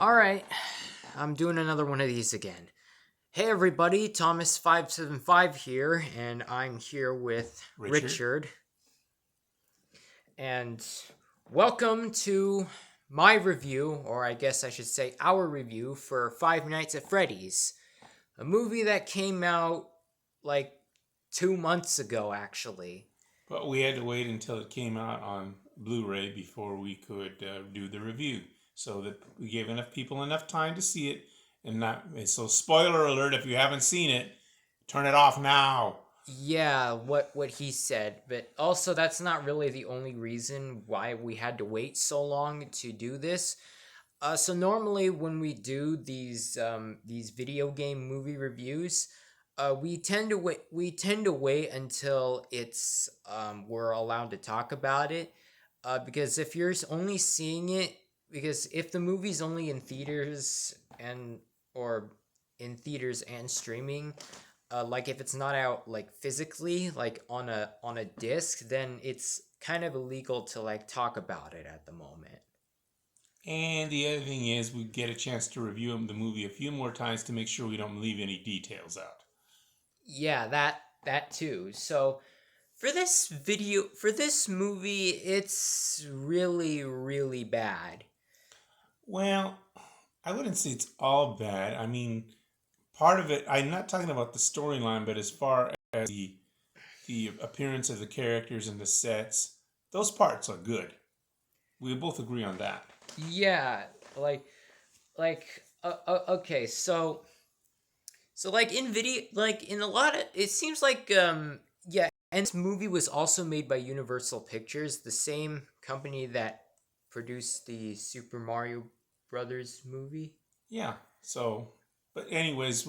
Alright, I'm doing another one of these again. Hey everybody, Th0m4s575 here, and I'm here with Richard. Richard. And welcome to my review, or I guess I should say our review, for Five Nights at Freddy's. A movie that came out like 2 months ago, actually. But we had to wait until it came out on Blu-ray before we could do the review, so that we gave enough people enough time to see it, and not. So, spoiler alert: if you haven't seen it, turn it off now. Yeah, what he said, but also that's not really the only reason why we had to wait so long to do this. So normally when we do these video game movie reviews, we tend to wait until it's we're allowed to talk about it. Because if you're only seeing it, because if the movie's only in theaters and or in theaters and streaming, like if it's not out like physically like on a disc, then it's kind of illegal to like talk about it at the moment. And the other thing is, we get a chance to review the movie a few more times to make sure we don't leave any details out. Yeah, that too. So for this movie, it's really bad. Well, I wouldn't say it's all bad. I mean, part of it. I'm not talking about the storyline, but as far as the appearance of the characters and the sets, those parts are good. We both agree on that. Yeah, like okay, so like in video, like in a lot of, it seems like yeah, and this movie was also made by Universal Pictures, the same company that produced the Super Mario Brothers movie. Yeah. So, but anyways,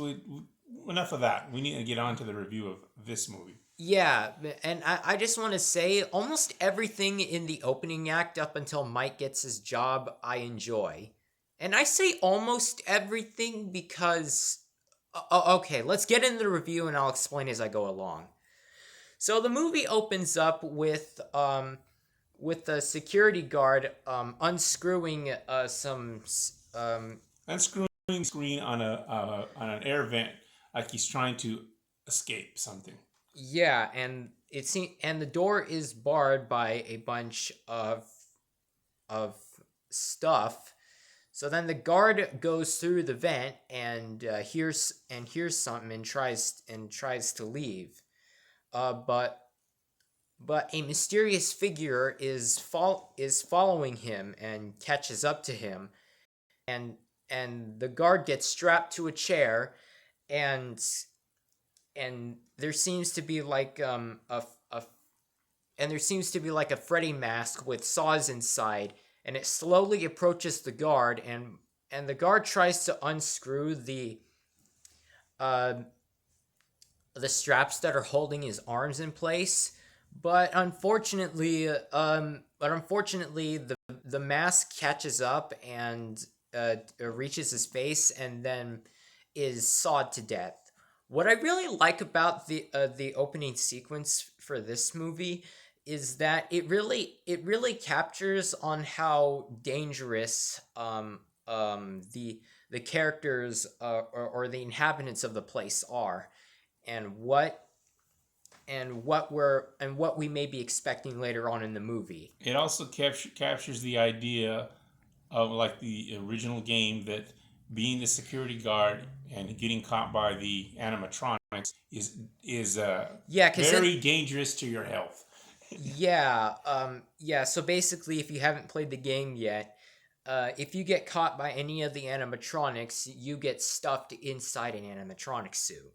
enough of that. We need to get on to the review of this movie. Yeah, and I just want to say almost everything in the opening act up until Mike gets his job, I enjoy. And I say almost everything because. Okay, let's get into the review and I'll explain as I go along. So the movie opens up with the security guard unscrewing some Unscrewing the screen on an air vent, like he's trying to escape something. yeah, and the door is barred by a bunch of stuff. So then the guard goes through the vent and hears something and tries to leave. But a mysterious figure is following him and catches up to him, and the guard gets strapped to a chair, and there seems to be like a and there seems to be like a Freddy mask with saws inside, and it slowly approaches the guard, and the guard tries to unscrew uh the straps that are holding his arms in place, but unfortunately the mask catches up and reaches his face and then is sawed to death. What I really like about the opening sequence for this movie is that it really captures on how dangerous the characters or the inhabitants of the place are, and what we may be expecting later on in the movie. It also captures the idea of, like the original game, that being the security guard and getting caught by the animatronics is Yeah, because then very dangerous to your health. yeah. So basically, if you haven't played the game yet, if you get caught by any of the animatronics, you get stuffed inside an animatronic suit,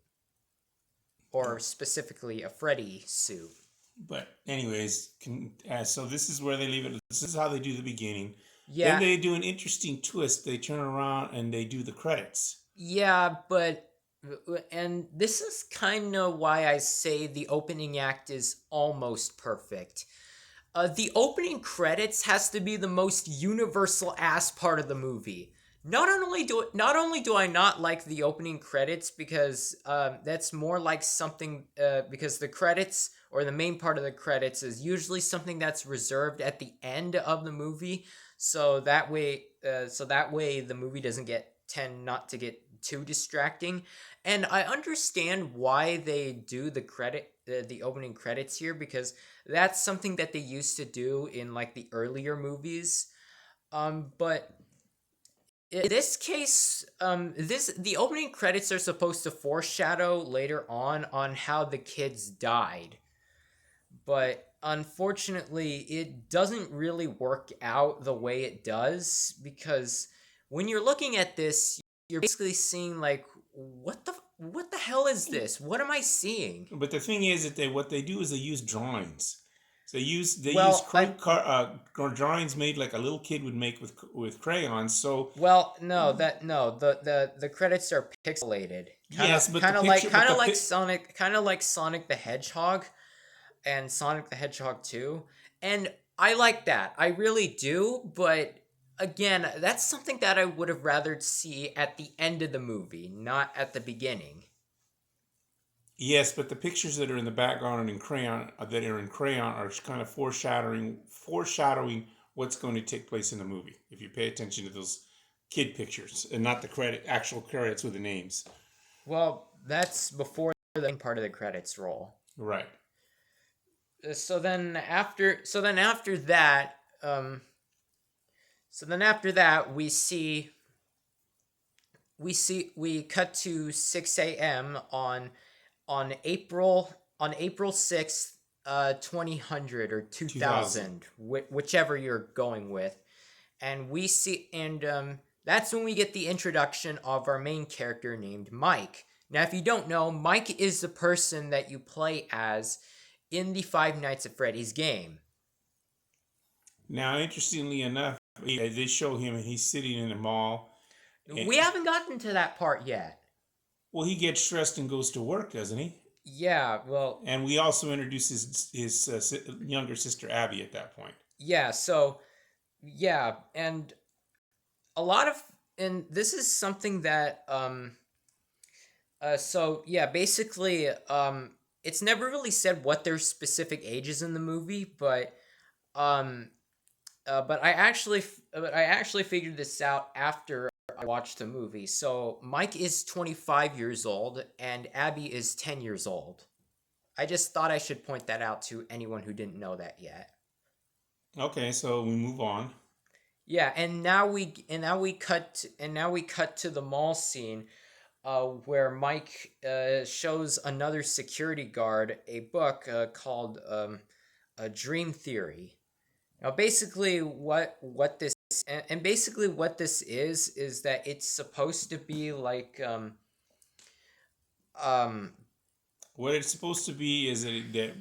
or specifically a Freddy suit. But anyways, so this is where they leave it. This is how they do the beginning. Then Yeah, they do an interesting twist. They turn around and they do the credits. yeah, but and this is kind of why I say the opening act is almost perfect. The opening credits has to be the most universal ass part of the movie. Not only do I not like the opening credits because that's more like something because the credits or the main part of the credits is usually something that's reserved at the end of the movie, so that way that way the movie doesn't tend not to get too distracting. And I understand why they do the opening credits here, because that's something that they used to do in like the earlier movies. But in this case, the opening credits are supposed to foreshadow later on how the kids died, but unfortunately, it doesn't really work out the way it does, because when you're looking at this, you're basically seeing like, what the hell is this? What am I seeing? But the thing is that what they do is they use drawings. So they use Well, drawings made like a little kid would make with crayons. So no, the credits are pixelated, yes, but the picture, but the Kind of like Sonic the Hedgehog and Sonic the Hedgehog 2. And I like that. I really do, but again, that's something that I would have rather see at the end of the movie, not at the beginning. yes, but the pictures that are in the background and in crayon are kind of foreshadowing what's going to take place in the movie. If you pay attention to those kid pictures and not the actual credits with the names. Well, that's before the main part of the credits roll. Right. So then after that, we cut to 6 a.m. on April 6th, 2000 or 2000, whichever you're going with. And that's when we get the introduction of our main character named Mike. Now, if you don't know, Mike is the person that you play as in the Five Nights at Freddy's game. Now, interestingly enough, they show him and he's sitting in a mall. We haven't gotten to that part yet. Well, he gets stressed and goes to work, doesn't he? Yeah, well... And we also introduce his younger sister, Abby, at that point. Yeah, so... Yeah, and a lot of... And this is something that... So, yeah, basically... It's never really said what their specific age is in the movie, but I actually figured this out after I watched the movie. So Mike is 25 years old and Abby is 10 years old. I just thought I should point that out to anyone who didn't know that yet. Okay, so we move on. Yeah, and now we cut to the mall scene. Where Mike shows another security guard a book called a Dream Theory. Now, basically, what this is that it's supposed to be like what it's supposed to be is that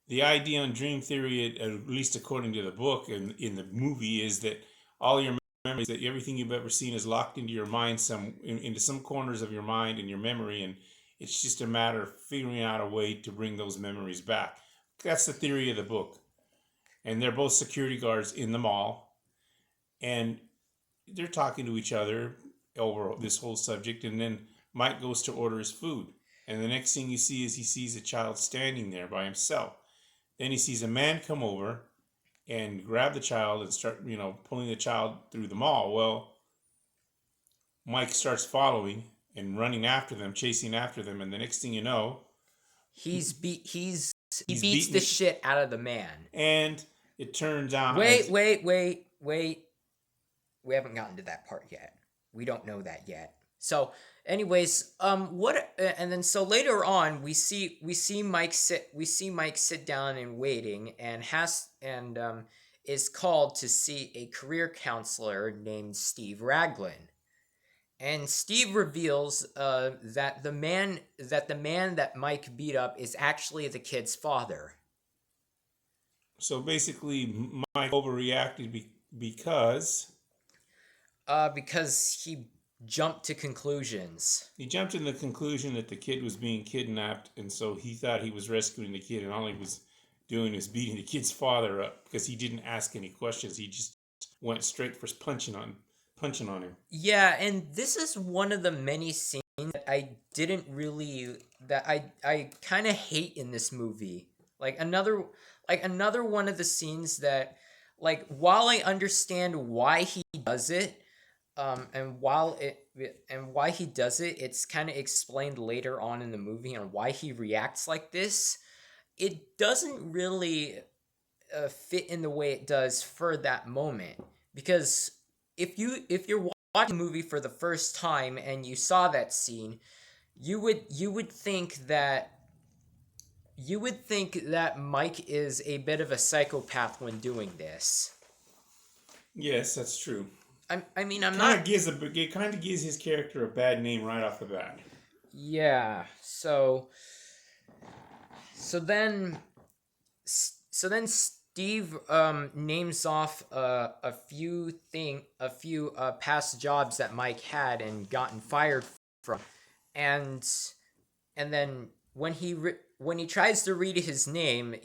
the idea on Dream Theory, at least according to the book and in the movie, is that all your memories, that everything you've ever seen is locked into your mind, into some corners of your mind and your memory, and it's just a matter of figuring out a way to bring those memories back. That's the theory of the book. And they're both security guards in the mall, and they're talking to each other over this whole subject, and then Mike goes to order his food, and the next thing you see is he sees a child standing there by himself. Then he sees a man come over and grab the child and start, pulling the child through the mall. Well, Mike starts following and running after them, chasing after them, and the next thing you know, he beats the shit out of the man. And it turns out... Wait. We haven't gotten to that part yet. We don't know that yet. So, anyways, and then so later on we see Mike sit down and waiting, and is called to see a career counselor named Steve Raglan. And Steve reveals that the man that Mike beat up is actually the kid's father. So basically, Mike overreacted because he jumped to conclusions. He jumped to the conclusion that the kid was being kidnapped, and so he thought he was rescuing the kid, and all he was doing is beating the kid's father up because he didn't ask any questions. He just went straight for punching on him. Yeah, and this is one of the many scenes that I kind of hate in this movie. Like another one of the scenes that, like, while I understand why he does it, and why he does it, it's kind of explained later on in the movie on why he reacts like this. It doesn't really fit in the way it does for that moment, because if you're watching the movie for the first time and you saw that scene, you would think that Mike is a bit of a psychopath when doing this. Yes, that's true. I mean, I'm Kind not. of gives it kind of gives his character a bad name right off the bat. Yeah. So then Steve names off a few past jobs that Mike had and gotten fired from, and then when he tries to read his name,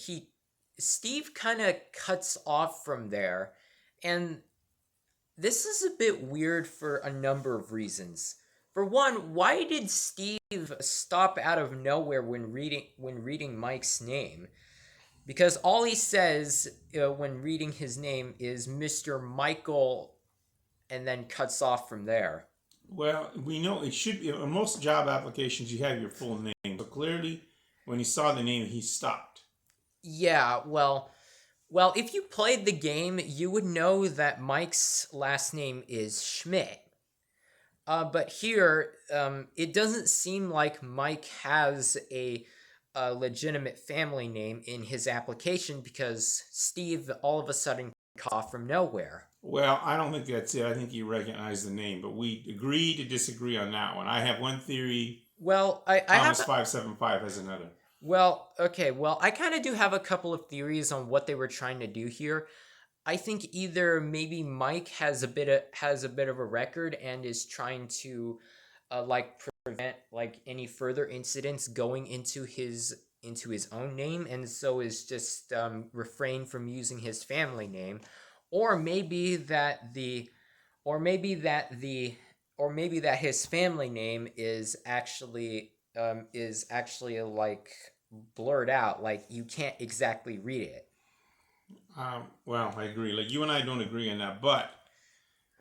Steve kind of cuts off from there, and this is a bit weird for a number of reasons. For one, why did Steve stop out of nowhere when reading Mike's name? Because all he says when reading his name is Mr. Michael, and then cuts off from there. Well, we know it should be on most job applications you have your full name. So clearly, when he saw the name, he stopped. Yeah, well, if you played the game, you would know that Mike's last name is Schmidt. But here, it doesn't seem like Mike has a legitimate family name in his application, because Steve all of a sudden cut off from nowhere. Well, I don't think that's it. I think he recognized the name, but we agree to disagree on that one. I have one theory. Well, I have. Thomas 575 has another. Well, okay. Well, I kind of do have a couple of theories on what they were trying to do here. I think either maybe Mike has a bit of a record and is trying to like prevent like any further incidents going into his own name, and so is just refrain from using his family name, or maybe that the or maybe that the or maybe that his family name is actually like blurred out, like you can't exactly read it. Well, I agree. Like you and I don't agree on that, but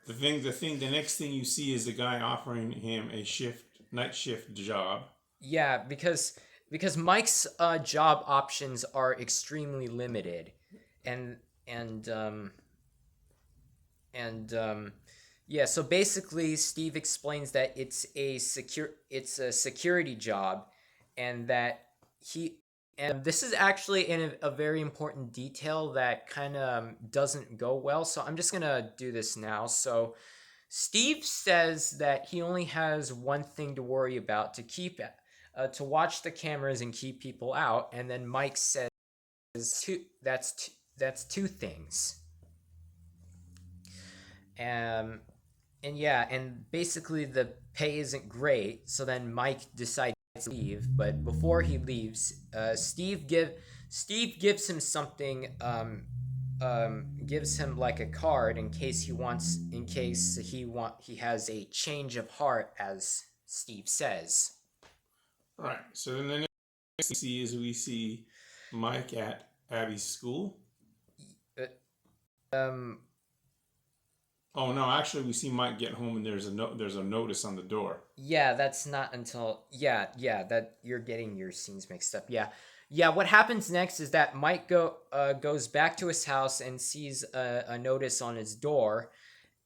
the next thing you see is the guy offering him a night shift job. Yeah, because Mike's job options are extremely limited, and and um, and yeah. So basically, Steve explains that it's a security job, and that he and this is actually in a very important detail that kind of doesn't go well. So I'm just gonna do this now. So Steve says that he only has one thing to worry about, to watch the cameras and keep people out, and then Mike says that's two things. Um, and yeah, and basically the pay isn't great. So then Mike decides to leave, but before he leaves, Steve gives him something. Gives him like a card in case he has a change of heart, as Steve says. All right. So then the next thing we see Mike at Abby's school. Uh, Um, Oh no, actually we see Mike get home and there's a notice on the door. yeah, that's not until that you're getting your scenes mixed up. Yeah. What happens next is that Mike goes back to his house and sees a notice on his door,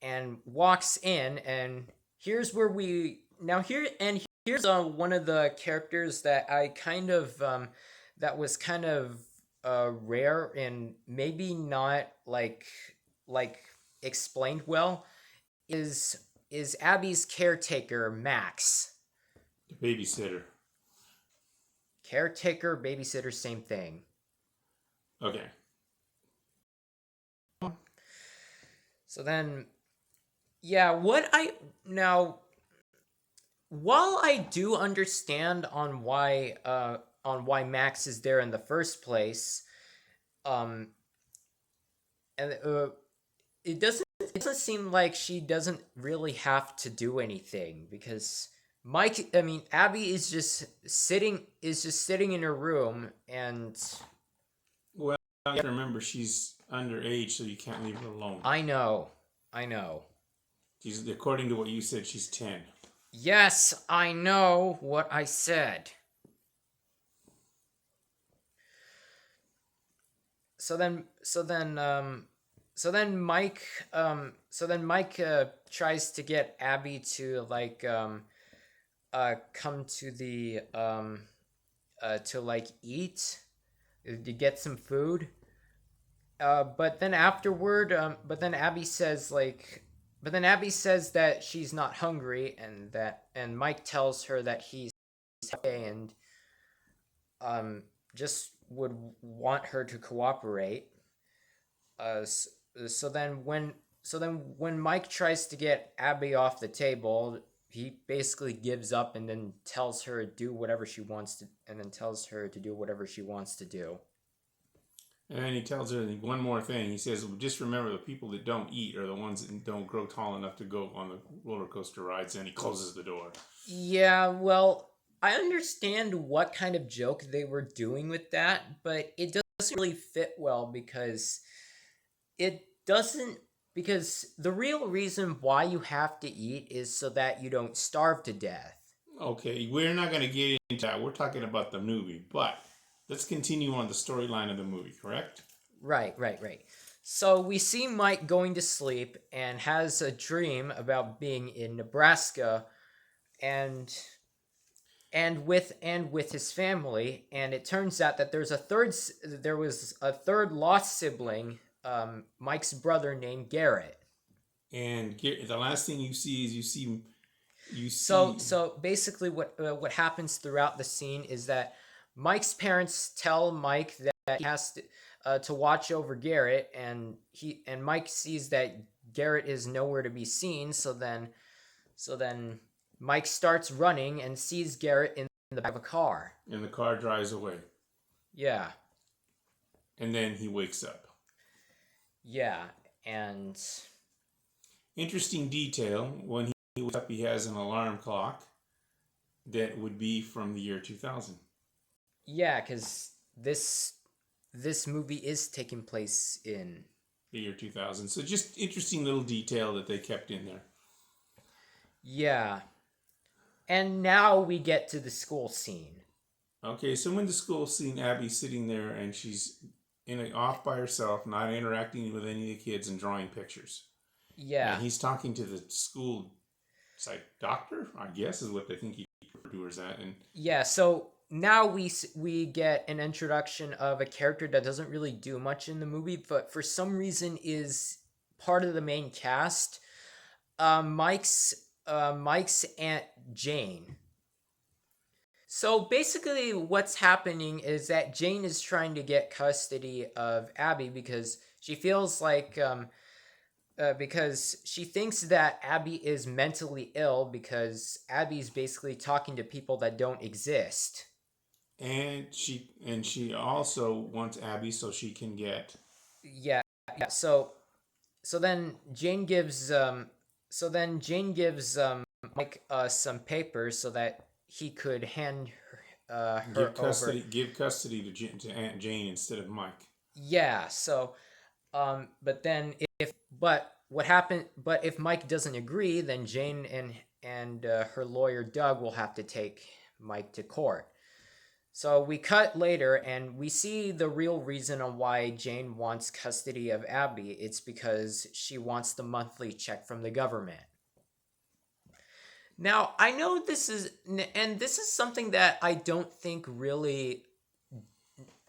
and walks in, and here's where we now here and here's one of the characters that I kind of that was kind of rare and maybe not like explained well, is Abby's caretaker, Max. The babysitter. Caretaker, babysitter, same thing. Okay. So then, yeah, what I now, while I do understand on why Max is there in the first place, um, and it doesn't seem like she doesn't really have to do anything, because Abby is just sitting in her room, and Well, you have to remember she's underage, so you can't leave her alone. I know. She's, according to what you said, she's 10. Yes, I know what I said. So then, so then, so then Mike, tries to get Abby to come to the to eat, to get some food. But then afterward, but then Abby says that she's not hungry, and Mike tells her that he's okay and just would want her to cooperate. So then when Mike tries to get Abby off the table, he basically gives up and then tells her to do whatever she wants to, do. And then he tells her one more thing. He says, just remember the people that don't eat are the ones that don't grow tall enough to go on the roller coaster rides. And he closes the door. Yeah, well, I understand what kind of joke they were doing with that, but it doesn't really fit well because the real reason why you have to eat is so that you don't starve to death. Okay, we're not going to get into that. We're talking about the movie, but let's continue on the storyline of the movie, correct? Right. So we see Mike going to sleep and has a dream about being in Nebraska and with his family, and it turns out that there was a third lost sibling, Mike's brother named Garrett. And the last thing you see is you see. So basically, what happens throughout the scene is that Mike's parents tell Mike that he has to watch over Garrett, and Mike sees that Garrett is nowhere to be seen. So then Mike starts running and sees Garrett in the back of a car. And the car drives away. Yeah. And then he wakes up. Yeah, and interesting detail, when he wakes up, he has an alarm clock that would be from the year 2000. Yeah, because this movie is taking place in the year 2000. So just interesting little detail that they kept in there. Yeah. And now we get to the school scene. Okay, so in the school scene, Abby's sitting there and she's off by herself, not interacting with any of the kids and drawing pictures. Yeah. And he's talking to the school doctor, I guess, is what they think he refers at. And yeah, so now we get an introduction of a character that doesn't really do much in the movie, but for some reason is part of the main cast. Mike's Aunt Jane. So basically what's happening is that Jane is trying to get custody of Abby because she feels like because she thinks that Abby is mentally ill because Abby's basically talking to people that don't exist. And she also wants Abby so she can get yeah. So then Jane gives Mike some papers so that he could hand her give custody to Aunt Jane instead of Mike. Yeah. So, but if Mike doesn't agree, then Jane and her lawyer Doug will have to take Mike to court. So we cut later and we see the real reason on why Jane wants custody of Abby. It's because she wants the monthly check from the government. Now, I know this is something that I don't think really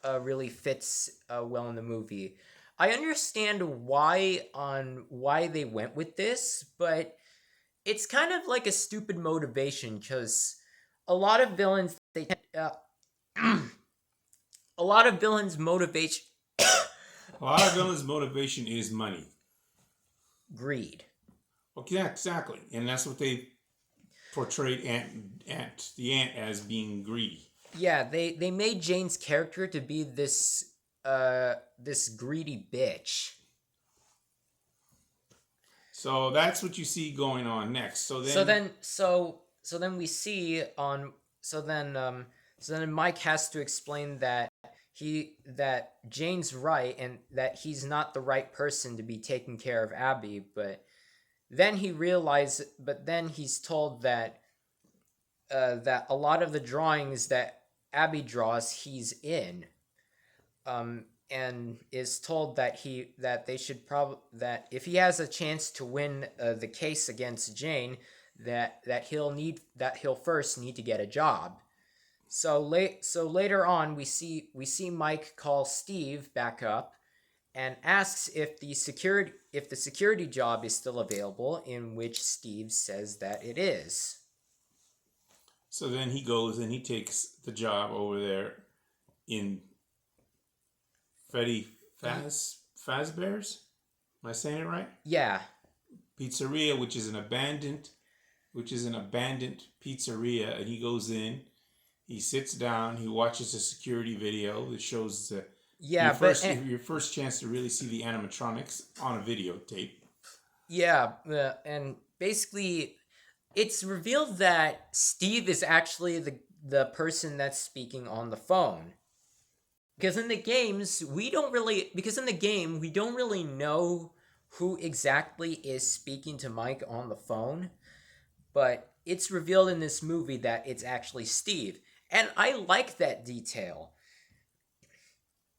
fits well in the movie. I understand why they went with this, but it's kind of like a stupid motivation because a lot of villains motivation is money, greed. Okay, yeah, exactly, and that's what they portrayed the aunt as being greedy. Yeah, they made Jane's character to be this greedy bitch. So that's what you see going on next. So then Mike has to explain that Jane's right and that he's not the right person to be taking care of Abby, but then he realizes, but then he's told that that a lot of the drawings that Abby draws, he's in, and is told that they should probably, that if he has a chance to win the case against Jane, that he'll first need to get a job. So later on, we see Mike call Steve back up and asks if the security job is still available, in which Steve says that it is. So then he goes and he takes the job over there in Freddy Fazbear's. Am I saying it right? Yeah. Pizzeria, which is an abandoned pizzeria, and he goes in. He sits down. He watches a security video that shows Yeah, but your first chance to really see the animatronics on a videotape. yeah, and basically it's revealed that Steve is actually the person that's speaking on the phone. Because in the game we don't really know who exactly is speaking to Mike on the phone, but it's revealed in this movie that it's actually Steve. And I like that detail.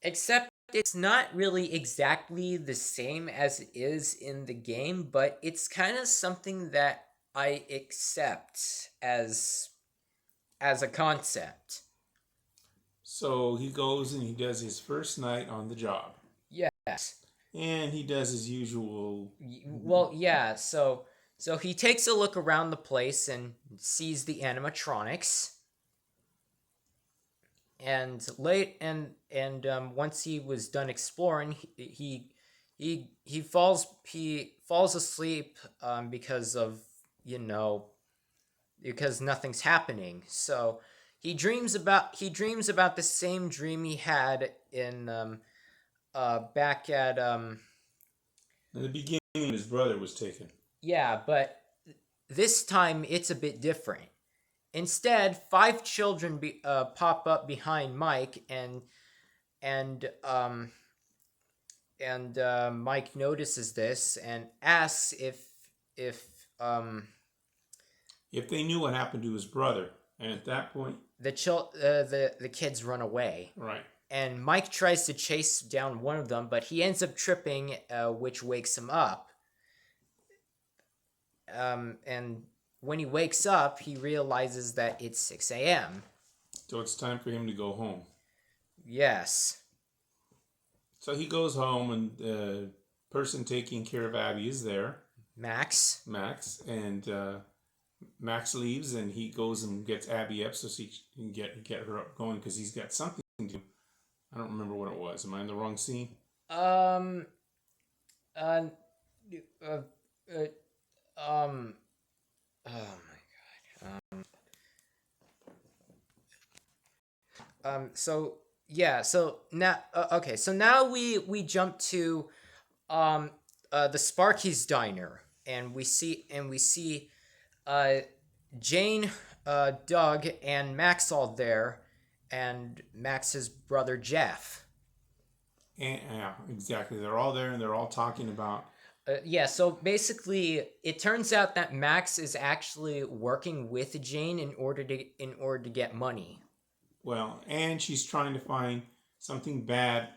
Except it's not really exactly the same as it is in the game, but it's kind of something that I accept as a concept. So he goes and he does his first night on the job. Yes. And he does his usual. Well, yeah, so he takes a look around the place and sees the animatronics. And once he was done exploring, he falls asleep, because of, because nothing's happening. So he dreams about the same dream he had in back at In the beginning, his brother was taken. yeah, but this time it's a bit different. Instead, five children pop up behind Mike, and Mike notices this and asks if If they knew what happened to his brother, and at that point, the kids run away. right. And Mike tries to chase down one of them, but he ends up tripping, which wakes him up. And when he wakes up, he realizes that it's 6 a.m. So it's time for him to go home. Yes. So he goes home, and the person taking care of Abby is there. Max. And Max leaves, and he goes and gets Abby up so she can get her up going, because he's got something to do. I don't remember what it was. Am I in the wrong scene? Um. Uh. uh, uh oh my god. So yeah. So now. Okay. So now we jump to the Sparky's diner, and we see Jane, Doug, and Max all there, and Max's brother Jeff. And, yeah, exactly. They're all there, and they're all talking about. Yeah, so basically, it turns out that Max is actually working with Jane in order to get money. Well, and she's trying to find something bad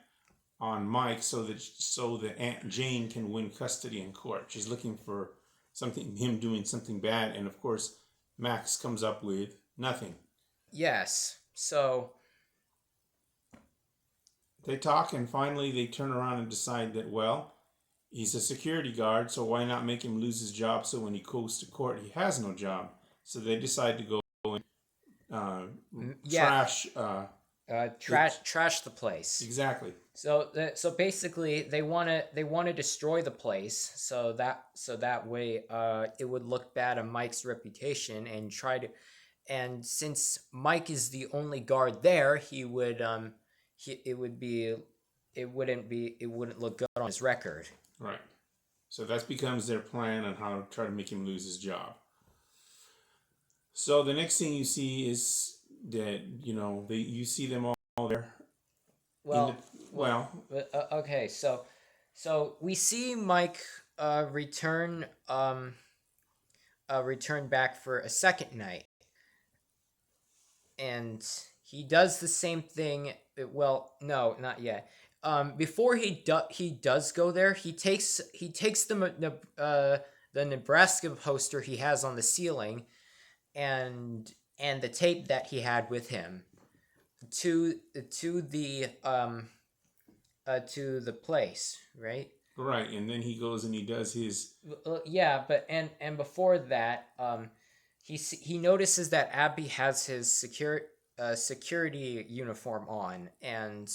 on Mike so that Aunt Jane can win custody in court. She's looking for him doing something bad, and of course, Max comes up with nothing. Yes. So they talk, and finally they turn around and decide that, well, he's a security guard, so why not make him lose his job so when he goes to court he has no job? So they decide to go and trash trash the place. Exactly. So basically they want to destroy the place, so that way it would look bad on Mike's reputation, and since Mike is the only guard there, it wouldn't look good on his record. Right. So that becomes their plan on how to try to make him lose his job. So the next thing you see is that you see them all there. Okay, so we see Mike return return back for a second night, and he does the same thing. Well, no, not yet. Before he does go there, he takes the Nebraska poster he has on the ceiling, and the tape that he had with him to to the place, right? Right, and then he goes and he does his. Yeah, but and before that, he notices that Abby has his security uniform on, and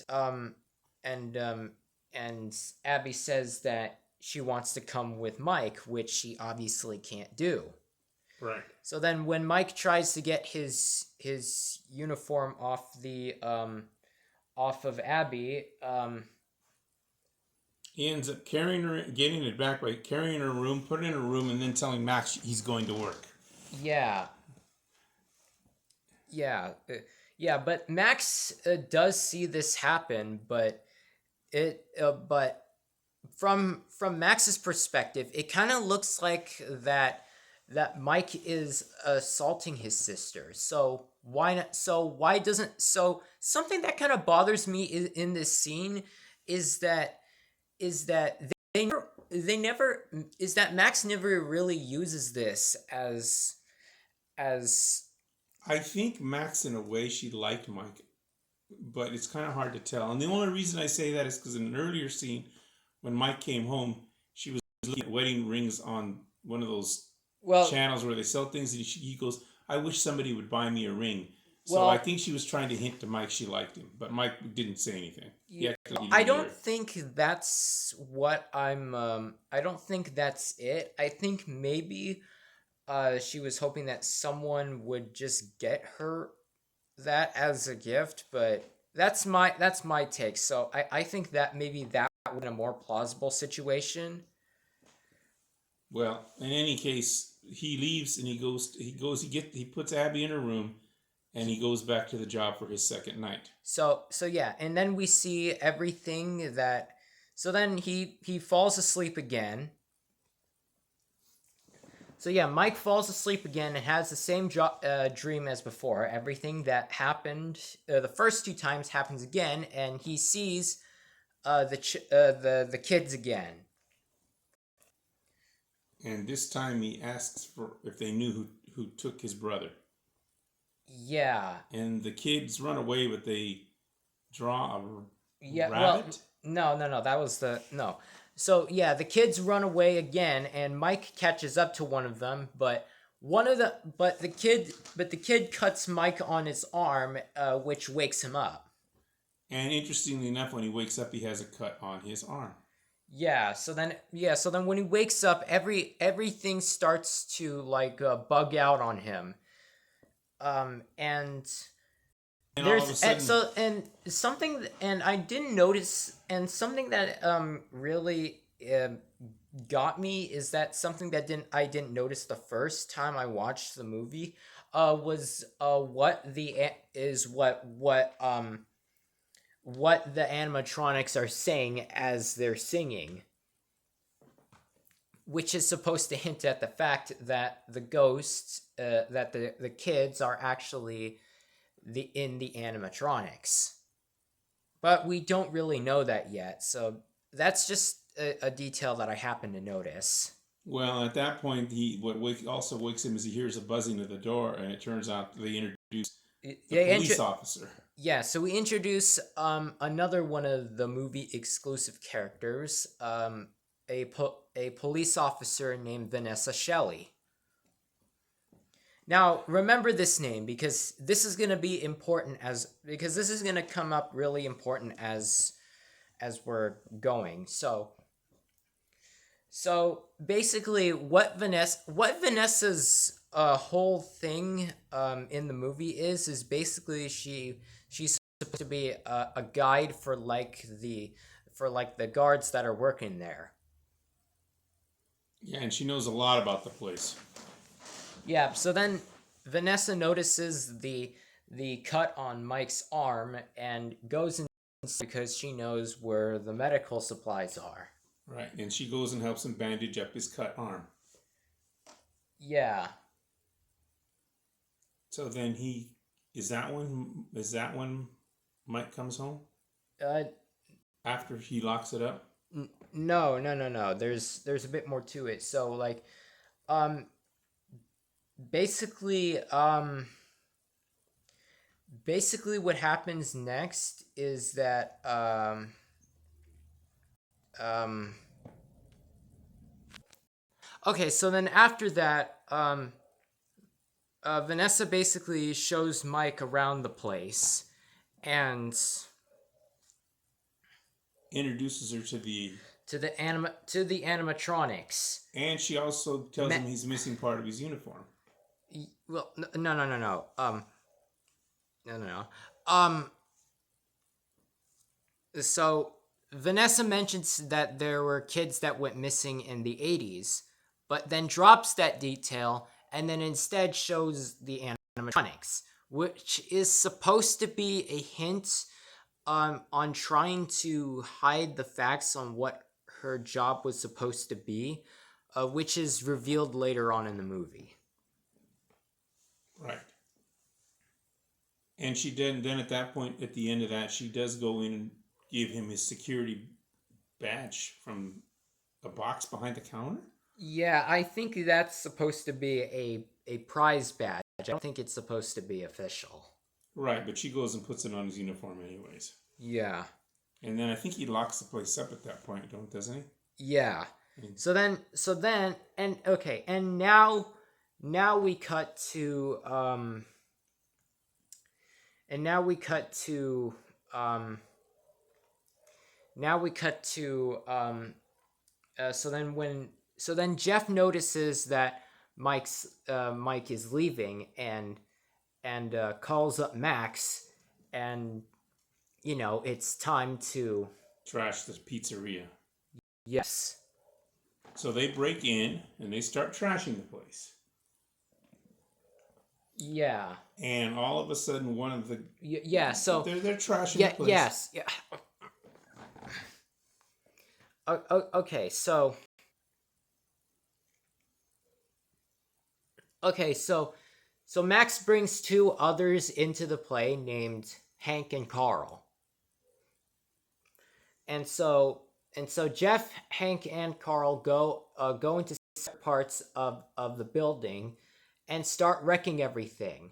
um and um and Abby says that she wants to come with Mike, which she obviously can't do. Right. So then when Mike tries to get his uniform off of Abby, He ends up carrying her, getting it back by carrying her room, putting her in a room, and then telling Max he's going to work. yeah, yeah, yeah, but Max does see this happen, but from Max's perspective, it kind of looks like that Mike is assaulting his sister. So why not? So why doesn't? So something that kind of bothers me in this scene is that is that they never is that Max never really uses this as I think Max, in a way, she liked Mike, but it's kind of hard to tell. And the only reason I say that is because in an earlier scene, when Mike came home, she was looking at wedding rings on one of those well channels where they sell things, and he goes, "I wish somebody would buy me a ring." So I well think she was trying to hint to Mike she liked him, but Mike didn't say anything. He Yeah, actually I didn't don't hear. think that's what I'm. I don't think that's it. I think maybe she was hoping that someone would just get her that as a gift, but that's my take. So I think that maybe that would be a more plausible situation. Well, in any case, he leaves and he puts Abby in her room and he goes back to the job for his second night. So yeah, and then we see everything that. So then he falls asleep again. So yeah, Mike falls asleep again and has the same dream as before. Everything that happened the first two times happens again, and he sees the kids again. And this time he asks for if they knew who took his brother. Yeah, And the kids run away, but they draw a yeah. Well, rabbit. no. That was the no. So yeah, the kids run away again, and Mike catches up to one of them, but the kid cuts Mike on his arm, which wakes him up. And interestingly enough, when he wakes up, he has a cut on his arm. So then when he wakes up, everything starts to like bug out on him. And And all of a there's and sudden, so and something and I didn't notice, and something that really got me is that something that I didn't notice the first time I watched the movie was what the is what the animatronics are saying as they're singing, which is supposed to hint at the fact that the ghosts, that the kids are actually the animatronics. But we don't really know that yet, so that's just a detail that I happen to notice. well, at that point, also wakes him is he hears a buzzing at the door, and it turns out they introduce the Yeah, police officer. yeah. So we introduce another one of the movie exclusive characters, a police officer named Vanessa Shelley. Now, remember this name because this is going to be important because this is going to come up really important as we're going. So basically what Vanessa's whole thing in the movie is basically she's supposed to be a guide for the guards that are working there. Yeah, and she knows a lot about the place. Yeah, so then Vanessa notices the cut on Mike's arm and goes because she knows where the medical supplies are. Right, and she goes and helps him bandage up his cut arm. Yeah. So then is that when Mike comes home Uh, after he locks it up? no. There's a bit more to it. So like, um, basically, what happens next is that um. Okay, so then after that, Vanessa basically shows Mike around the place, and Introduces her to the animatronics. and she also tells him he's missing part of his uniform. Well, no. No. So Vanessa mentions that there were kids that went missing in the 80s, but then drops that detail and then instead shows the animatronics, which is supposed to be a hint on trying to hide the facts on what her job was supposed to be, which is revealed later on in the movie. Right. And she then at that point, at the end of that, she does go in and give him his security badge from a box behind the counter. Yeah, I think that's supposed to be a prize badge. I don't think it's supposed to be official. Right, but she goes and puts it on his uniform anyways. Yeah. And then I think he locks the place up at that point, doesn't he? Yeah. So then, and okay, and now we cut to so then Jeff notices that Mike is leaving and calls up Max, and it's time to trash the pizzeria. Yes. So they break in and they start trashing the place. Yeah. And all of a sudden, one of the so they're trashing the place. Yes. Yeah. Okay. So. Okay. So Max brings two others into the play named Hank and Carl. And so Jeff, Hank, and Carl go into separate parts of the building and start wrecking everything.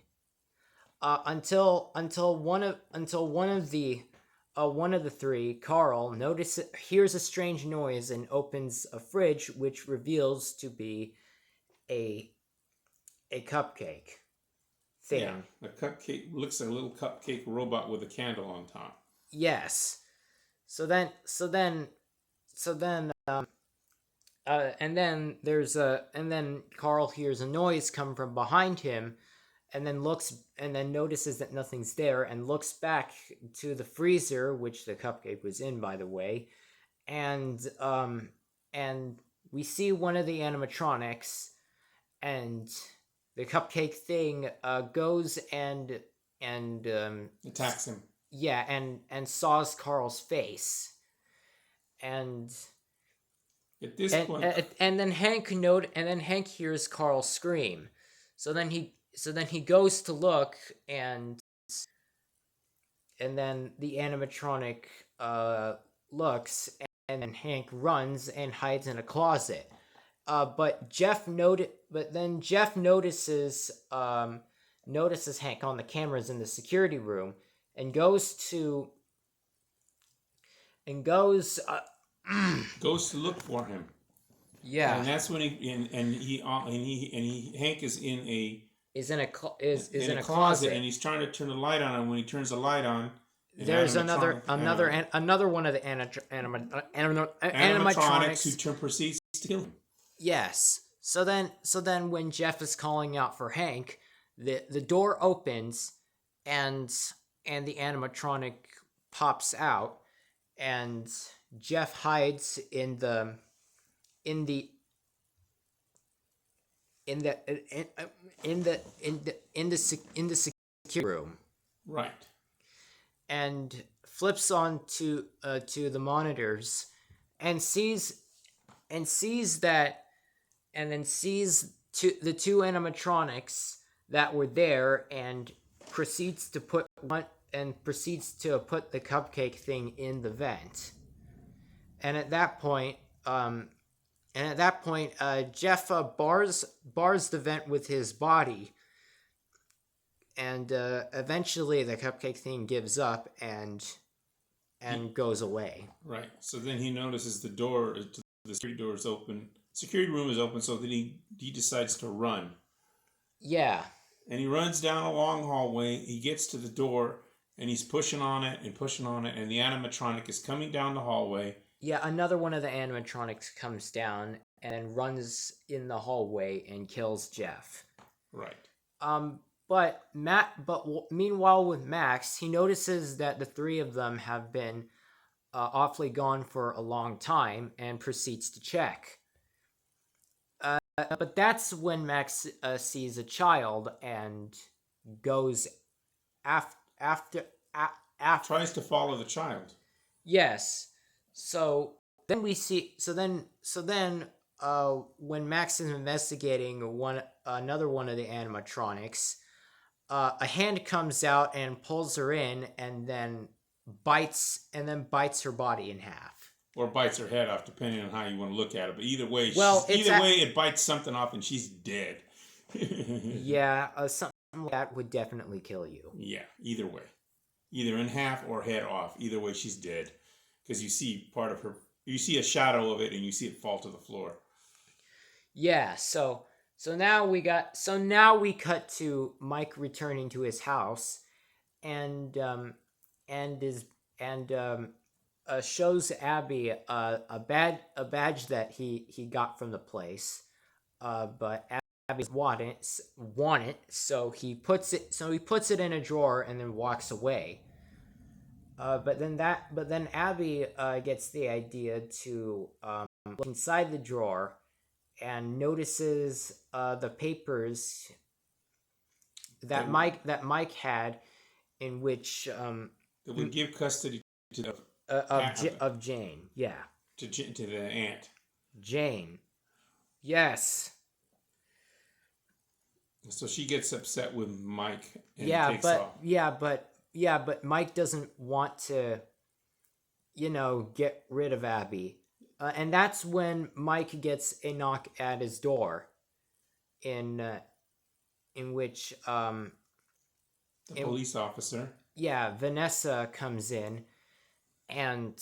Until one of the three, Carl, hears a strange noise and opens a fridge, which reveals to be a cupcake thing. Yeah, the cupcake looks like a little cupcake robot with a candle on top. Yes. And then Carl hears a noise come from behind him, and then notices that nothing's there, and looks back to the freezer, which the cupcake was in, by the way, and we see one of the animatronics, and the cupcake thing goes and attacks him. Yeah, and saws Carl's face, and at this point, and then Hank hears Carl scream, so then he goes to look, and then the animatronic looks, and then Hank runs and hides in a closet. But then Jeff notices Hank on the cameras in the security room, and goes to look for him. Yeah, and that's when Hank is in a closet, and he's trying to turn the light on. And when he turns the light on, there's another one of the animatronics who proceeds to kill him. Yes. So then when Jeff is calling out for Hank, the door opens, and the animatronic pops out, and Jeff hides in the security room. Right. and flips on to the monitors and sees that and then sees the two animatronics that were there and proceeds to put the cupcake thing in the vent. And at that point, Jeff bars the vent with his body, and eventually the cupcake thing gives up and goes away. Right. So then he notices the door to the security door is open. Security room is open, so then he decides to run. Yeah. And he runs down a long hallway. He gets to the door, and he's pushing on it, and the animatronic is coming down the hallway. Yeah, another one of the animatronics comes down and then runs in the hallway and kills Jeff. Right. But meanwhile with Max, he notices that the three of them have been awfully gone for a long time and proceeds to check. But that's when Max sees a child and goes after. Tries to follow the child. Yes. So then we see. So then, when Max is investigating another one of the animatronics, a hand comes out and pulls her in, and then bites her body in half. Or bites her head off, depending on how you want to look at it. But either way, it bites something off, and she's dead. Yeah, something like that would definitely kill you. Yeah, either way, either in half or head off. Either way, she's dead, because you see part of her. You see a shadow of it, and you see it fall to the floor. Yeah. So now we cut to Mike returning to his house, and shows Abby a badge that he got from the place, but Abby want it, so he puts it in a drawer and then walks away. But then Abby gets the idea to look inside the drawer and notices the papers that Mike had, in which that would give custody to of Jane. Yeah. To the aunt. Jane. Yes. So she gets upset with Mike and takes off. But Mike doesn't want to, get rid of Abby. And that's when Mike gets a knock at his door, in which the police officer. Yeah, Vanessa comes in, and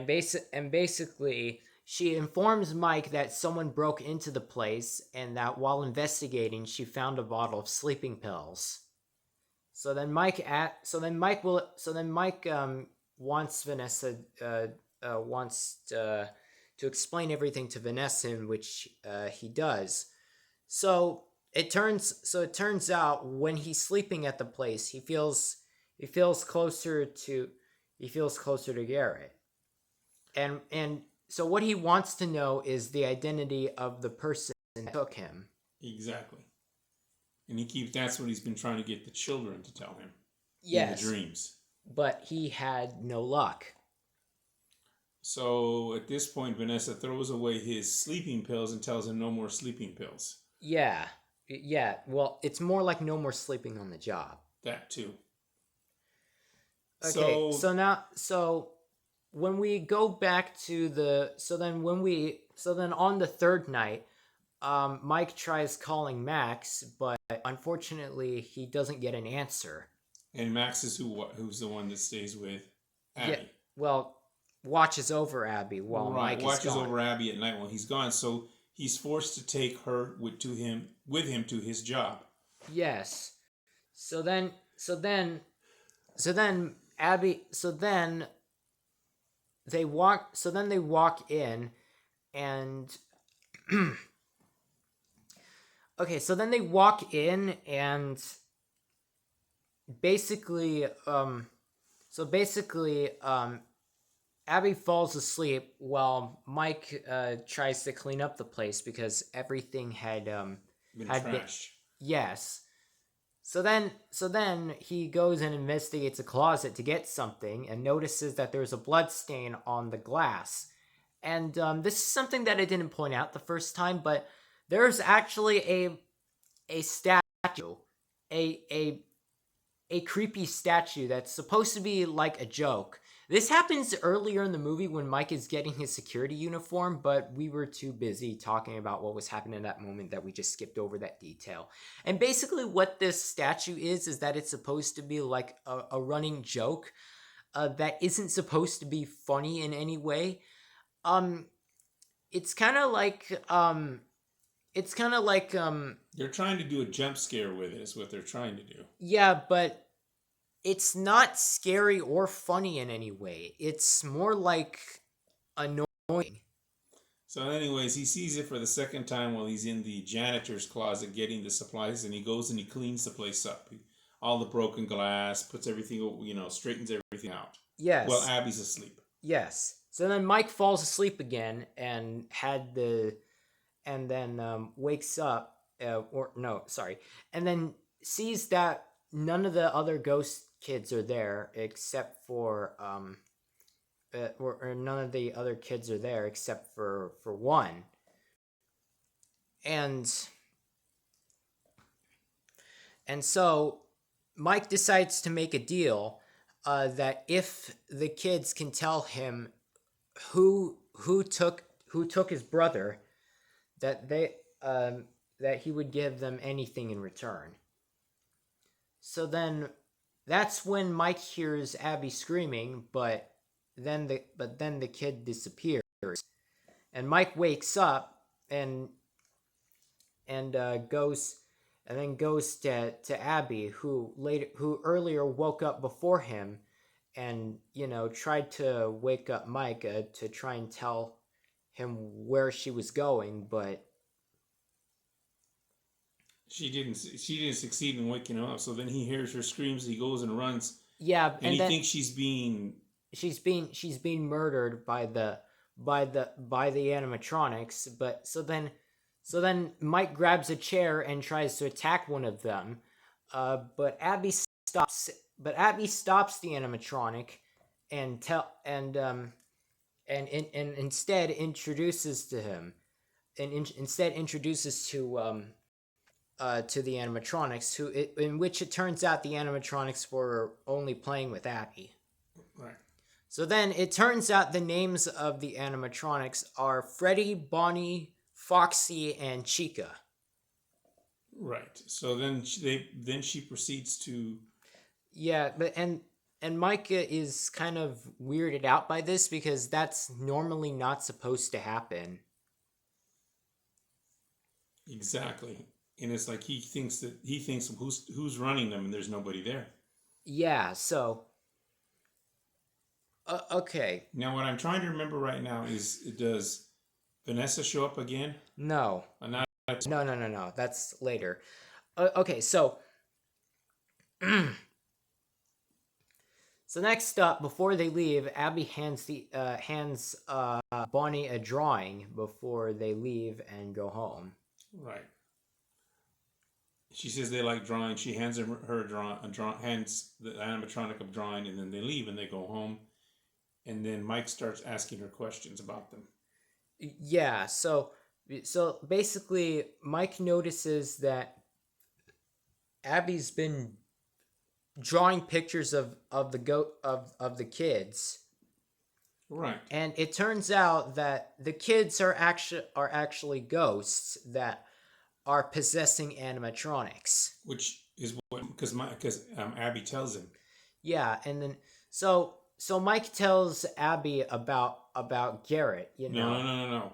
basically she informs Mike that someone broke into the place and that while investigating she found a bottle of sleeping pills. So then Mike wants Vanessa wants to explain everything to Vanessa, in which he does. So it turns out when he's sleeping at the place, he feels closer to Garrett, and so what he wants to know is the identity of the person that took him. Exactly, and that's what he's been trying to get the children to tell him. Yes, in the dreams, but he had no luck. So at this point, Vanessa throws away his sleeping pills and tells him no more sleeping pills. Yeah. Well, it's more like no more sleeping on the job. That too. Okay. So when we go back to then on the third night, Mike tries calling Max, but unfortunately he doesn't get an answer. And Max is who's the one that stays with Abby. Yeah. Well, watches over Abby while Mike is gone. Watches over Abby at night while he's gone. So he's forced to take her with him to his job. Yes. So then they walk in, and okay, so then they walk in, and basically Abby falls asleep while Mike tries to clean up the place because everything had been trashed. Yes. So then he goes and investigates a closet to get something and notices that there's a blood stain on the glass. And this is something that I didn't point out the first time, but there's actually a statue, a a a creepy statue that's supposed to be like a joke. This happens earlier in the movie when Mike is getting his security uniform, but we were too busy talking about what was happening in that moment that we just skipped over that detail. And basically, what this statue is that it's supposed to be like a running joke that isn't supposed to be funny in any way. Um, it's kind of like it's kind of like They're trying to do a jump scare with it. Is what they're trying to do. yeah, but it's not scary or funny in any way. It's more like annoying. So, anyways, he sees it for the second time while he's in the janitor's closet getting the supplies, and he goes and he cleans the place up. All the broken glass, puts everything, straightens everything out. Yes. Well, Abby's asleep. Yes. So then Mike falls asleep again and then wakes up, or no, sorry, and then sees that none of the other ghost kids are there except for or none of the other kids are there except for one. And so Mike decides to make a deal that if the kids can tell him who took his brother, that that he would give them anything in return. So then that's when Mike hears Abby screaming, but then the kid disappears, and Mike wakes up and goes to Abby, who earlier woke up before him, and tried to wake up Mike to try and tell him where she was going, but she didn't succeed in waking him up. So then he hears her screams. He goes and runs. Yeah, and he thinks she's being murdered by the animatronics. But so then Mike grabs a chair and tries to attack one of them. But Abby stops the animatronic and instead introduces to him and instead introduces to the animatronics, in which it turns out the animatronics were only playing with Abby. Right. So then it turns out the names of the animatronics are Freddy, Bonnie, Foxy, and Chica. Right. So then she proceeds to. Yeah, but and Micah is kind of weirded out by this because that's normally not supposed to happen. Exactly. And it's like he thinks who's running them, and there's nobody there. Yeah, so okay. Now what I'm trying to remember right now is, does Vanessa show up again? No. No. That's later. Okay, so so next up, before they leave, Abby hands Bonnie a drawing before they leave and go home. Right. She says they like drawing. She hands hands the animatronic a drawing, and then they leave and they go home. And then Mike starts asking her questions about them. Yeah, so basically Mike notices that Abby's been drawing pictures of the kids. Right. And it turns out that the kids are actually ghosts that are possessing animatronics. Which is what because Abby tells him. Yeah, and then so Mike tells Abby about Garrett. No.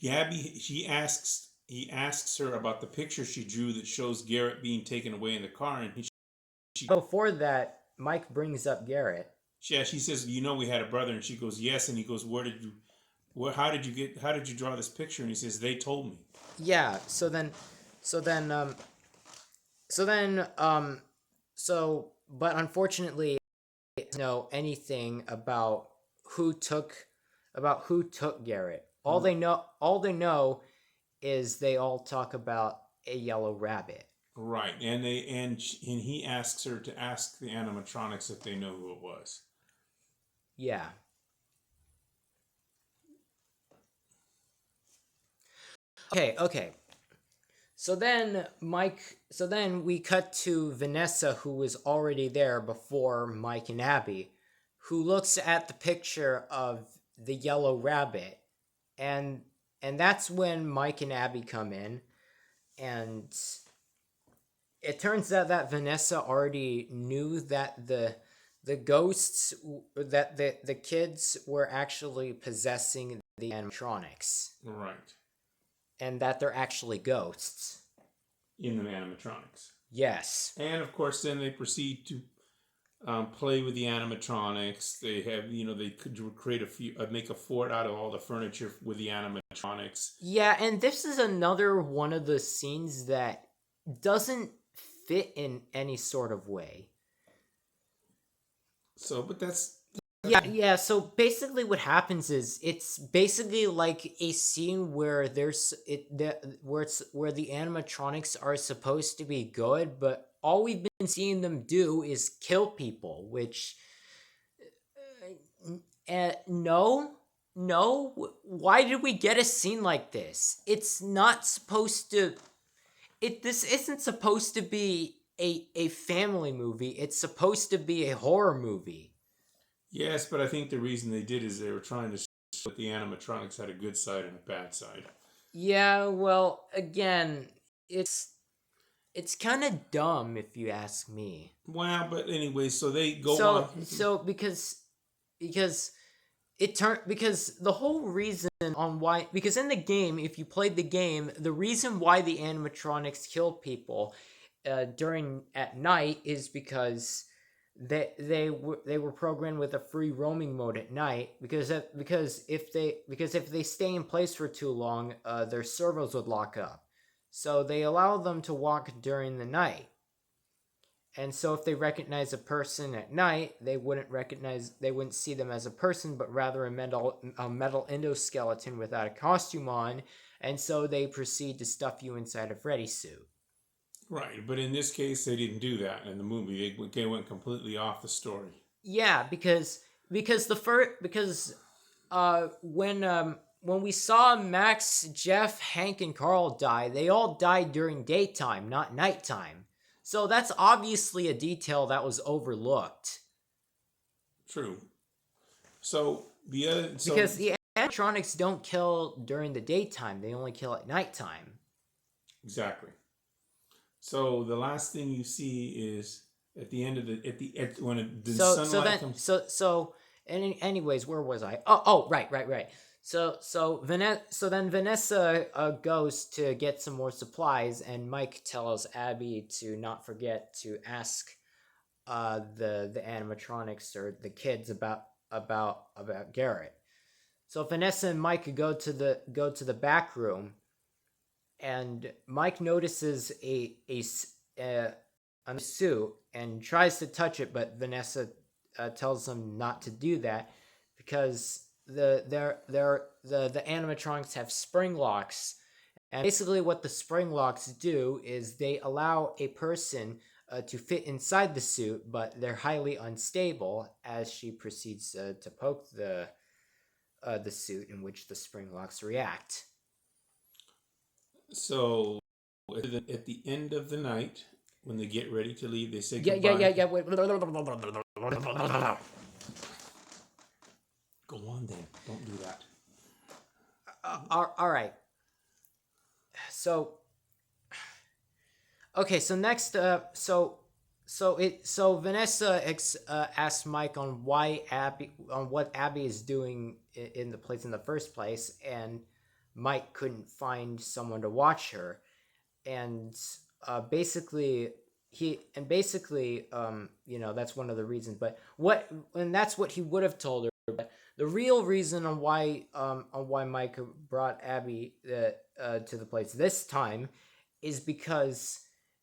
Abby, he asks her about the picture she drew that shows Garrett being taken away in the car, and before that, Mike brings up Garrett. Yeah, she says, we had a brother, and she goes, yes, and he goes, how did you draw this picture? And he says, they told me. Yeah, but unfortunately, I don't know anything about who took Garrett. All they know is they all talk about a yellow rabbit. Right, and he asks her to ask the animatronics if they know who it was. Yeah. Okay. So then we cut to Vanessa, who was already there before Mike and Abby, who looks at the picture of the yellow rabbit, and and that's when Mike and Abby come in, and it turns out that Vanessa already knew that the ghosts that the kids were actually possessing the animatronics, Right, and that they're actually ghosts. in the animatronics. Yes. And of course, then they proceed to play with the animatronics. They have, they could create make a fort out of all the furniture with the animatronics. Yeah, and this is another one of the scenes that doesn't fit in any sort of way. So, but that's Yeah. So basically, what happens is it's basically like a scene where where the animatronics are supposed to be good, but all we've been seeing them do is kill people. Which, no, no. Why did we get a scene like this? It's not supposed to. This isn't supposed to be a family movie. It's supposed to be a horror movie. yes, but I think the reason they did is they were trying to show that the animatronics had a good side and a bad side. Yeah, well, again, it's kind of dumb if you ask me. Well, but anyway, so they go So on. so because it turned because the whole reason on why because in the game, if you played the game, the reason why the animatronics kill people during at night is because they were programmed with a free roaming mode at night because if they stay in place for too long, their servos would lock up. So they allow them to walk during the night. And so if they recognize a person at night, they wouldn't see them as a person, but rather a metal endoskeleton without a costume on, and so they proceed to stuff you inside a Freddy suit. Right, but in this case, they didn't do that in the movie. They went completely off the story. Yeah, because the first because when we saw Max, Jeff, Hank, and Carl die, they all died during daytime, not nighttime. So that's obviously a detail that was overlooked. True. So the other, so Because the animatronics don't kill during the daytime; they only kill at nighttime. exactly. So the last thing you see is at the end of the sunlight comes. Anyways, where was I? Right. So then Vanessa goes to get some more supplies, and Mike tells Abby to not forget to ask the animatronics or the kids about Garrett. So Vanessa and Mike go to the back room, and Mike notices a suit and tries to touch it, but Vanessa tells him not to do that because the animatronics have spring locks, and basically what the spring locks do is they allow a person to fit inside the suit, but they're highly unstable as she proceeds to poke the suit in which the spring locks react. So at the end of the night, when they get ready to leave, they say Yeah, goodbye. Wait. Go on then. Don't do that. All right. So, okay. So next, so Vanessa asks Mike on what Abby is doing in the place in the first place, and Mike couldn't find someone to watch her, and basically that's one of the reasons. But that's what he would have told her. But the real reason on why Mike brought Abby to the place this time is because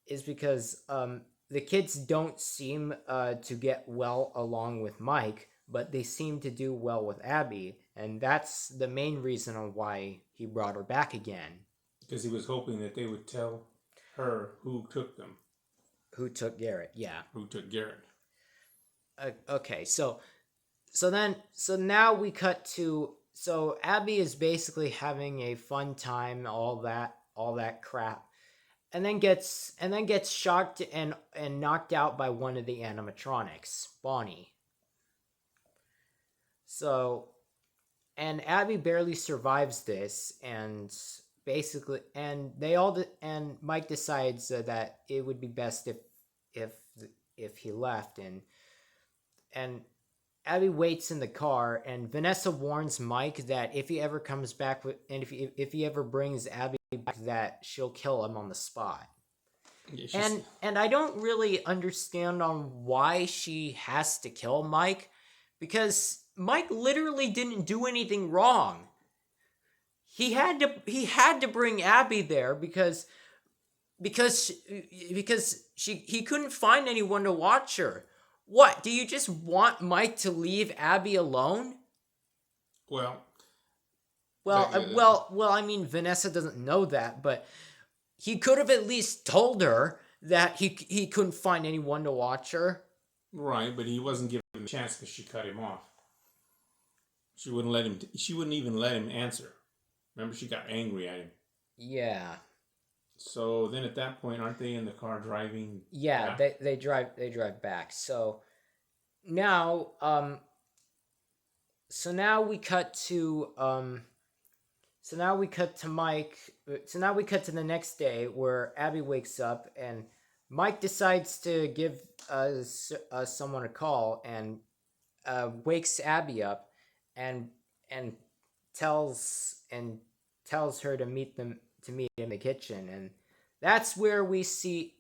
the kids don't seem to get well along with Mike, but they seem to do well with Abby, and that's the main reason on why he brought her back again. Because he was hoping that they would tell. Her who took them. Who took Garrett? Yeah. Who took Garrett? Okay, so now we cut to, so Abby is basically having a fun time, all that crap, and then gets shocked and knocked out by one of the animatronics, Bonnie. So, and Abby barely survives this, and basically, and Mike decides that it would be best if if he left, and Abby waits in the car, and Vanessa warns Mike that if he ever comes back and if he ever brings Abby back, that she'll kill him on the spot. Yeah, and I don't really understand on why she has to kill Mike, because Mike literally didn't do anything wrong. He had to bring Abby there because he couldn't find anyone to watch her. What, do you just want Mike to leave Abby alone? Well, I mean, Vanessa doesn't know that, but he could have at least told her that he couldn't find anyone to watch her. Right, but he wasn't given a chance because she cut him off. She wouldn't let him. She wouldn't even let him answer. Remember, she got angry at him. Yeah. So then, at that point, aren't they in the car driving? Yeah, back? They drive back. So now we cut to Mike. So now we cut to the next day, where Abby wakes up and Mike decides to give someone a call, and wakes Abby up and tells her to meet in the kitchen, and that's where we see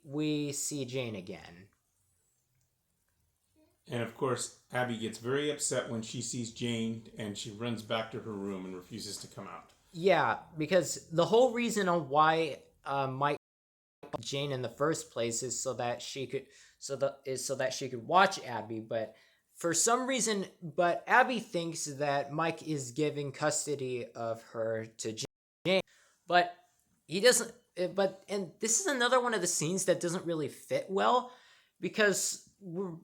Jane again. And of course, Abby gets very upset when she sees Jane, and she runs back to her room and refuses to come out. Yeah, because the whole reason on why Mike Jane in the first place is so that she could watch Abby, but for some reason, Abby thinks that Mike is giving custody of her to Jane, but he doesn't. And this is another one of the scenes that doesn't really fit well, because we're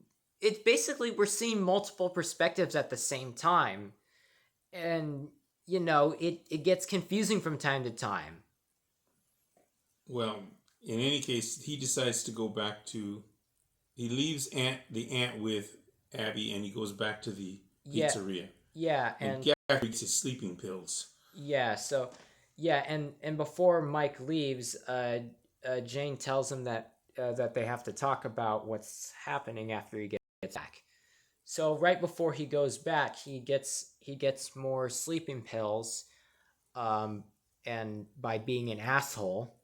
seeing multiple perspectives at the same time, and it gets confusing from time to time. Well, in any case, he decides to go back to. He leaves the aunt with Abby, and he goes back to the pizzeria. Yeah, and Gary takes his sleeping pills. Yeah, so and before Mike leaves, Jane tells him that they have to talk about what's happening after he gets back. So right before he goes back, he gets more sleeping pills, and by being an asshole.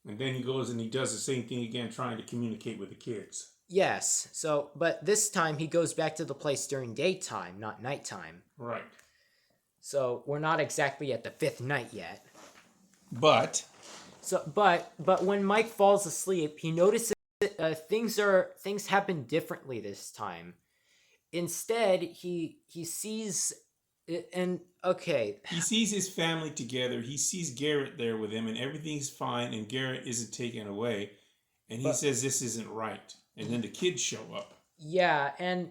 And then he goes and he does the same thing again, trying to communicate with the kids. Yes. So, but this time he goes back to the place during daytime, not nighttime. Right. So we're not exactly at the fifth night yet. But when Mike falls asleep, he notices things happen differently this time. Instead, he sees he sees his family together. He sees Garrett there with him, and everything's fine, and Garrett isn't taken away, and he says this isn't right. And then the kids show up. Yeah, and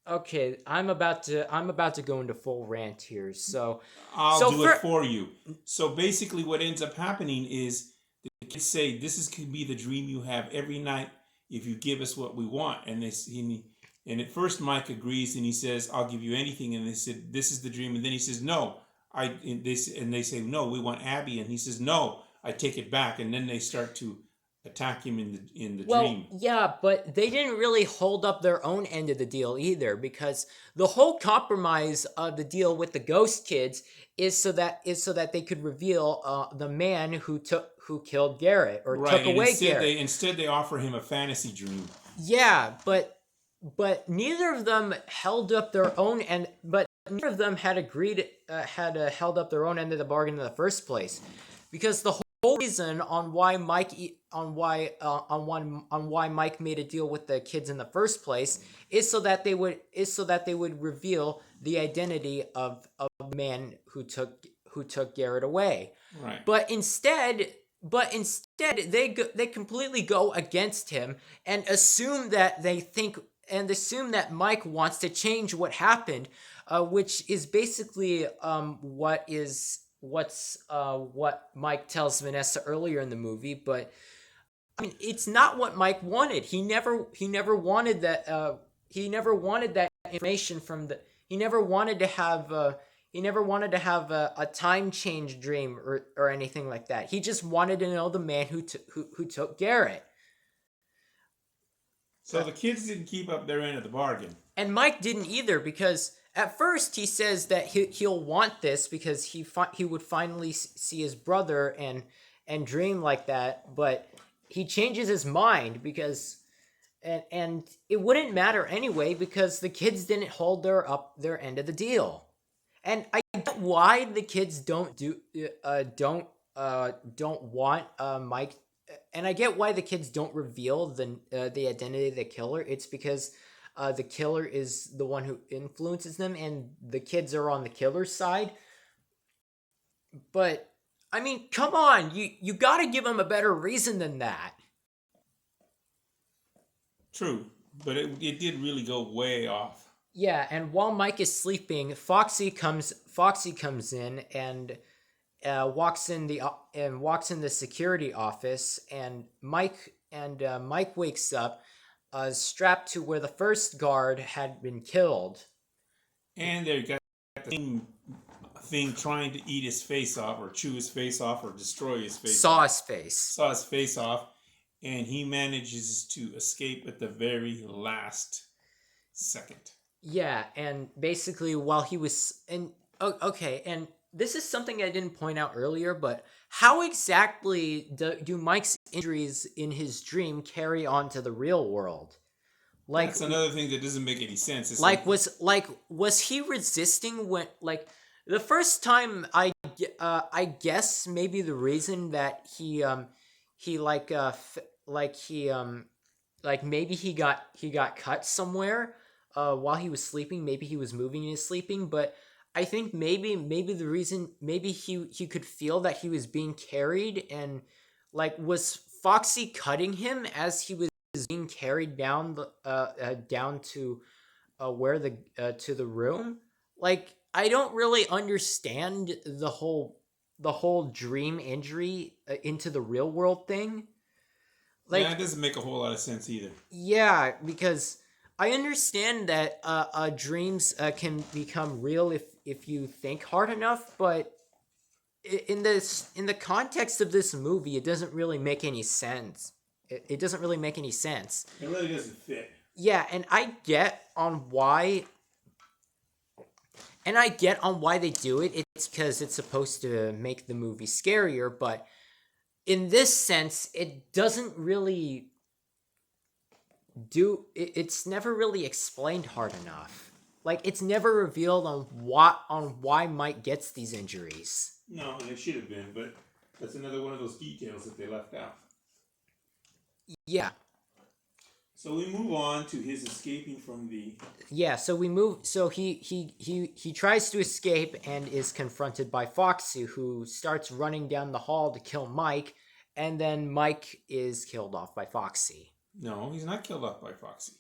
okay, I'm about to go into full rant here. So I'll do it for you. So basically, what ends up happening is the kids say, "This could be the dream you have every night if you give us what we want." And at first, Mike agrees, and he says, "I'll give you anything." And they said, "This is the dream." And then he says, "No." And they say, "No, we want Abby." And he says, "No, I take it back." And then they start to attack him in the dream. Yeah, but they didn't really hold up their own end of the deal either, because the whole compromise of the deal with the ghost kids is so that they could reveal the man who killed Garrett or took away Garrett. Instead they offer him a fantasy dream. Yeah, but neither of them held up their own end. But neither of them had held up their own end of the bargain in the first place, because the whole reason on why Mike made a deal with the kids in the first place is so that they would reveal the identity of the man who took Garrett away. Right. But instead, but instead they completely go against him and assume that Mike wants to change what happened, which is basically what Mike tells Vanessa earlier in the movie. But I mean, it's not what Mike wanted. He never wanted that. He never wanted that information from the. He never wanted to have. He never wanted to have a time change dream or anything like that. He just wanted to know the man who took Garrett. So the kids didn't keep up their end of the bargain. And Mike didn't either, because at first he says that he'll want this because he would finally see his brother and dream like that, but he changes his mind because and it wouldn't matter anyway because the kids didn't hold their end of the deal. And I get why the kids don't want Mike, and I get why the kids don't reveal the identity of the killer. It's because the killer is the one who influences them, and the kids are on the killer's side. But I mean, come on, you got to give them a better reason than that. True, but it did really go way off. Yeah, and while Mike is sleeping, Foxy comes in and walks in the security office, and Mike wakes up, strapped to where the first guard had been killed. And they got the same thing trying to eat his face off, or chew his face off, or destroy his face. Saw his face. Saw his face off, and he manages to escape at the very last second. Yeah, and basically while he was okay, and this is something I didn't point out earlier, but how exactly do Mike's injuries in his dream carry on to the real world? Like, that's another thing that doesn't make any sense. It's was he resisting when, like, the first time? I guess maybe the reason that maybe he got cut somewhere while he was sleeping. Maybe he was moving in his sleeping, but I think maybe the reason, maybe he could feel that he was being carried, and like, was Foxy cutting him as he was being carried down down to to the room? Like, I don't really understand the whole dream injury into the real world thing. Like, yeah, it doesn't make a whole lot of sense either. Yeah, because I understand that dreams can become real if you think hard enough, but in the context of this movie, it doesn't really make any sense. It doesn't really make any sense. It really doesn't fit. Yeah, and I get on why they do it. It's because it's supposed to make the movie scarier, but in this sense, it doesn't really it's never really explained hard enough. Like, it's never revealed on why Mike gets these injuries. No, and it should have been, but that's another one of those details that they left out. Yeah. So we move on to his escaping from the. Yeah, so he tries to escape and is confronted by Foxy, who starts running down the hall to kill Mike, and then Mike is killed off by Foxy. No, he's not killed off by Foxy.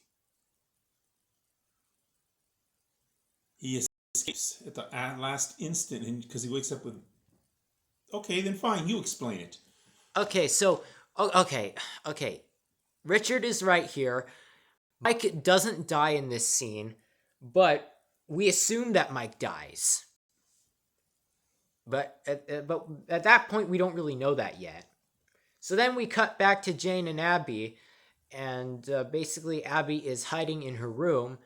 He escapes at the last instant because he wakes up with. Okay, then fine, you explain it. Okay, so okay. Richard is right here. Mike doesn't die in this scene, but we assume that Mike dies. But at that point, we don't really know that yet. So then we cut back to Jane and Abby, and basically Abby is hiding in her room,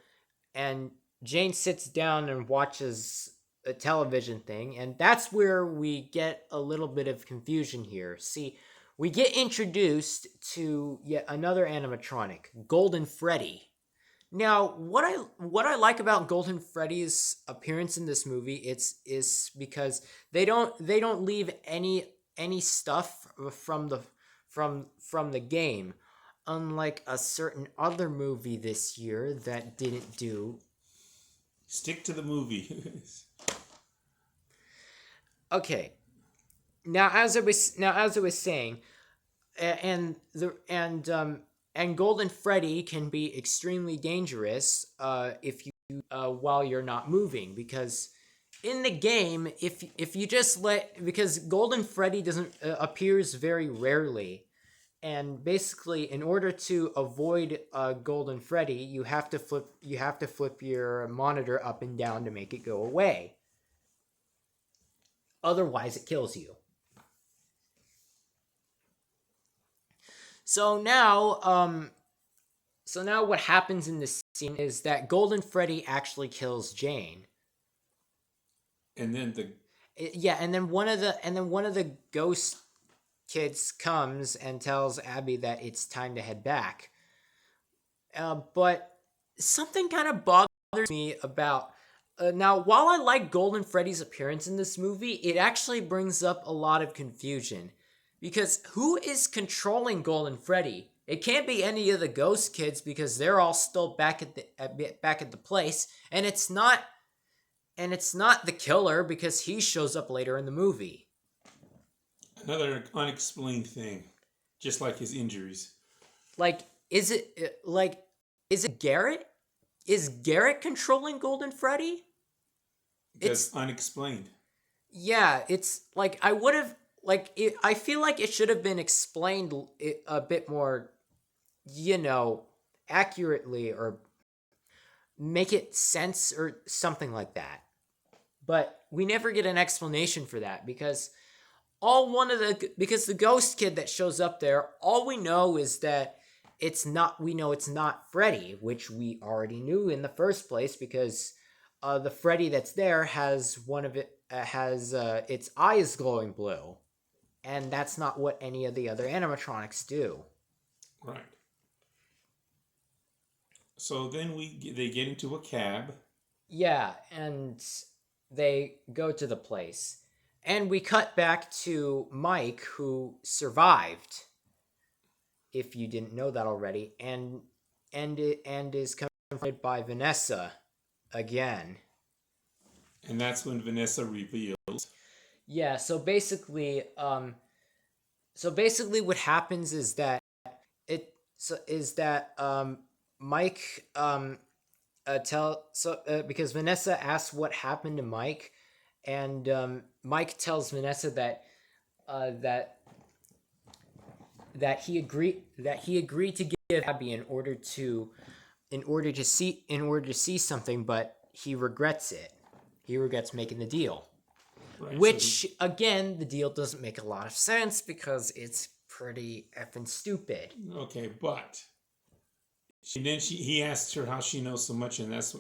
and Jane sits down and watches a television thing, and that's where we get a little bit of confusion here. See, we get introduced to yet another animatronic, Golden Freddy. Now, what I like about Golden Freddy's appearance in this movie, is because they don't leave any stuff from the game, unlike a certain other movie this year that didn't do. Stick to the movie. Okay. Now as I was saying, and Golden Freddy can be extremely dangerous if you while you're not moving, because in the game, if you just let, because Golden Freddy doesn't appears very rarely, and basically in order to avoid Golden Freddy, you have to flip your monitor up and down to make it go away. Otherwise, it kills you. So now, what happens in this scene is that Golden Freddy actually kills Jane. And then Yeah, and then one of the ghost kids comes and tells Abby that it's time to head back. But something kind of bothers me about. Now, while I like Golden Freddy's appearance in this movie, it actually brings up a lot of confusion. Because who is controlling Golden Freddy? It can't be any of the ghost kids, because they're all still back at the place, and it's not the killer, because he shows up later in the movie. another unexplained thing, just like his injuries. Like, is it Garrett? Is Garrett controlling Golden Freddy? That's unexplained. Yeah, it's like I feel like it should have been explained a bit more, accurately, or make it sense or something like that. But we never get an explanation for that, because because the ghost kid that shows up there, all we know is that we know it's not Freddy, which we already knew in the first place, because the Freddy that's there has its eyes glowing blue, and that's not what any of the other animatronics do. Right. So then they get into a cab. Yeah, and they go to the place, and we cut back to Mike, who survived. If you didn't know that already, and is confronted by Vanessa again. And that's when Vanessa reveals. Yeah, so basically, what happens is that Mike because Vanessa asks what happened to Mike, and Mike tells Vanessa that he agreed to give Abby in order to see something, but he regrets it. He regrets making the deal. Right, Which, again, the deal doesn't make a lot of sense, because it's pretty effing stupid. Okay, but he asks her how she knows so much, and if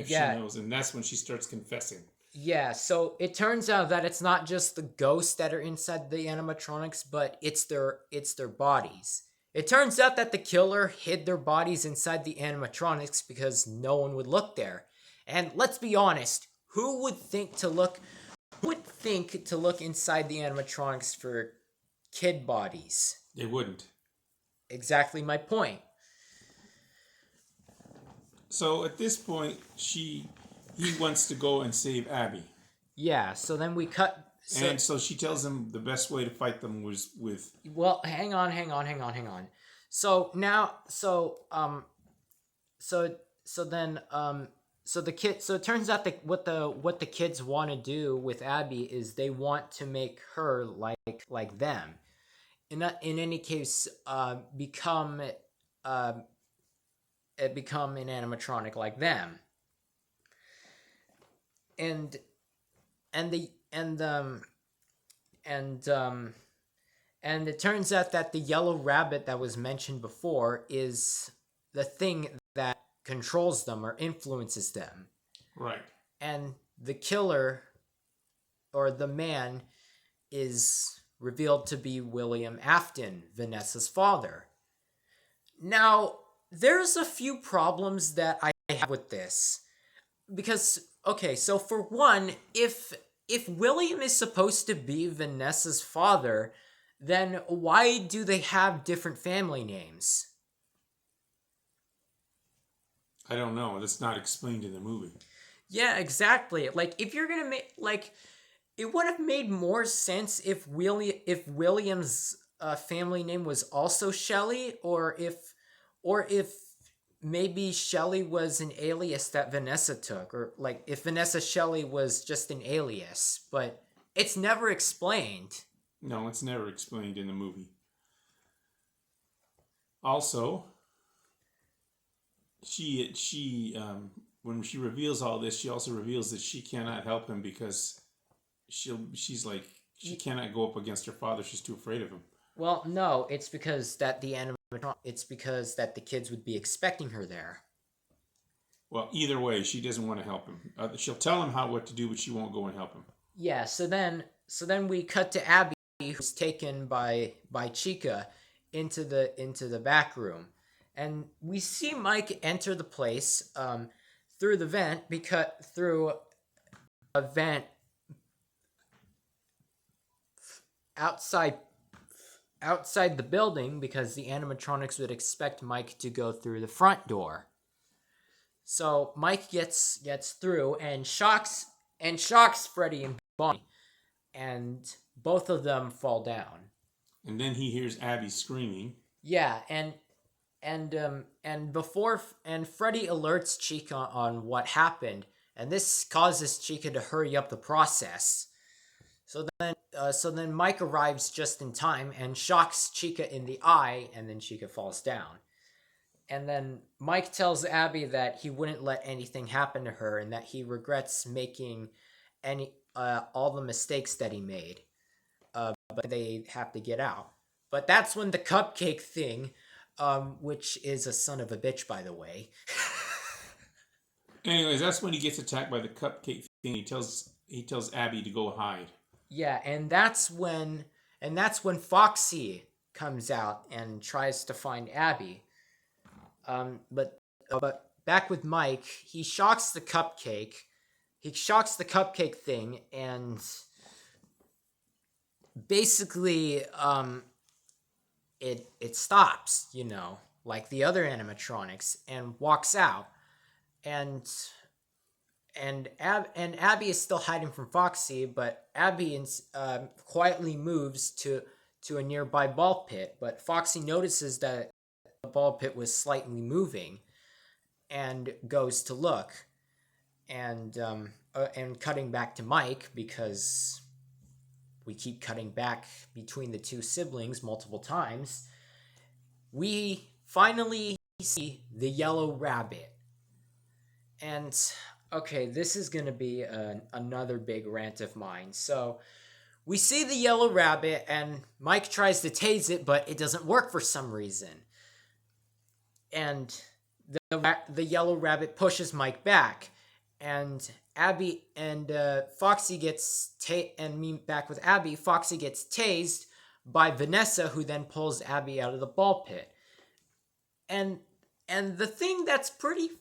Yeah. she knows, and that's when she starts confessing. Yeah, so it turns out that it's not just the ghosts that are inside the animatronics, but it's their bodies. It turns out that the killer hid their bodies inside the animatronics because no one would look there. And let's be honest, who would think to look inside the animatronics for kid bodies? They wouldn't. Exactly my point. So at this point, he wants to go and save Abby. Yeah, so then we cut. And so she tells him the best way to fight them was with. Well, hang on. So now, so it turns out that what the kids want to do with Abby is they want to make her like them. In any case, become an animatronic like them. And it turns out that the yellow rabbit that was mentioned before is the thing that controls them or influences them. Right. And the killer, or the man, is revealed to be William Afton, Vanessa's father. Now, there's a few problems that I have with this. Because, okay, so for one, if William is supposed to be Vanessa's father, then why do they have different family names? I don't know. That's not explained in the movie. Yeah, exactly. Like, if you're gonna make, like, It would have made more sense if William's family name was also Shelley, or if maybe Shelley was an alias that Vanessa took, or like if Vanessa Shelley was just an alias, but it's never explained. No, it's never explained in the movie. Also, when she reveals all this, she also reveals that she cannot help him because she's like she cannot go up against her father. She's too afraid of him. Well, no, it's because that the kids would be expecting her there. Well, either way, she doesn't want to help him. She'll tell him what to do, but she won't go and help him. Yeah, so then we cut to Abby, who's taken by Chica into the back room, and we see Mike enter the place through the vent, because through a vent outside outside the building, because the animatronics would expect Mike to go through the front door. So Mike gets through and shocks Freddy and Bonnie, and both of them fall down. And then he hears Abby screaming. Yeah, and Freddy alerts Chica on what happened, and this causes Chica to hurry up the process. So then Mike arrives just in time and shocks Chica in the eye, and then Chica falls down. And then Mike tells Abby that he wouldn't let anything happen to her, and that he regrets making all the mistakes that he made. But they have to get out. But that's when the cupcake thing, which is a son of a bitch, by the way. Anyways, that's when he gets attacked by the cupcake thing. He tells Abby to go hide. Yeah, and that's when Foxy comes out and tries to find Abby. But back with Mike, he shocks the cupcake. He shocks the cupcake thing, and basically, it stops, like the other animatronics, and walks out. And Abby is still hiding from Foxy, but Abby quietly moves to a nearby ball pit. But Foxy notices that the ball pit was slightly moving, and goes to look, and cutting back to Mike, because we keep cutting back between the two siblings multiple times. We finally see the yellow rabbit. And okay, this is going to be another big rant of mine. So we see the yellow rabbit, and Mike tries to tase it, but it doesn't work for some reason. And the yellow rabbit pushes Mike back, and Abby and Foxy gets back with Abby. Foxy gets tased by Vanessa, who then pulls Abby out of the ball pit. And the thing that's pretty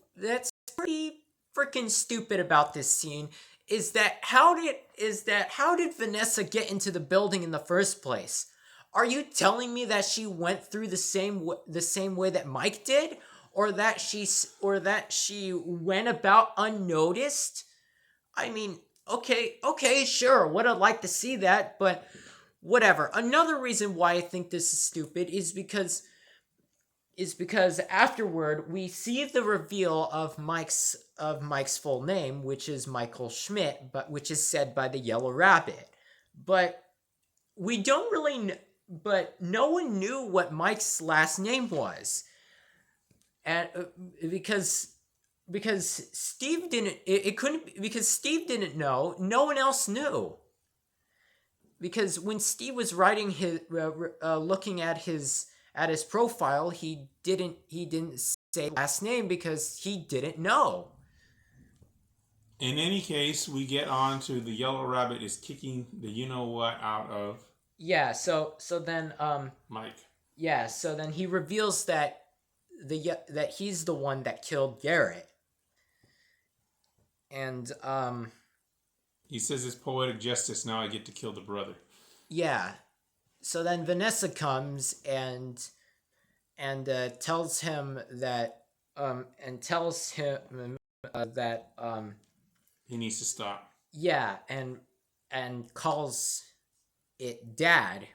freaking stupid about this scene is that how did Vanessa get into the building in the first place? Are you telling me that she went through the same way that Mike did, or that she went about unnoticed? I mean, okay, sure, would have liked to see that, but whatever. Another reason why I think this is stupid is because afterward we see the reveal of Mike's full name, which is Michael Schmidt, but which is said by the Yellow Rabbit. But we don't really but no one knew what Mike's last name was. And because Steve didn't know, no one else knew. Because when Steve was writing his looking at his profile, he didn't say last name because he didn't know. In any case, we get on to the yellow rabbit is kicking the you-know-what out of... Yeah, so then Mike. Yeah, so then he reveals that he's the one that killed Garrett. And he says it's poetic justice, now I get to kill the brother. Yeah. So then Vanessa comes and tells him that that he needs to stop. Yeah, and and calls it Dad.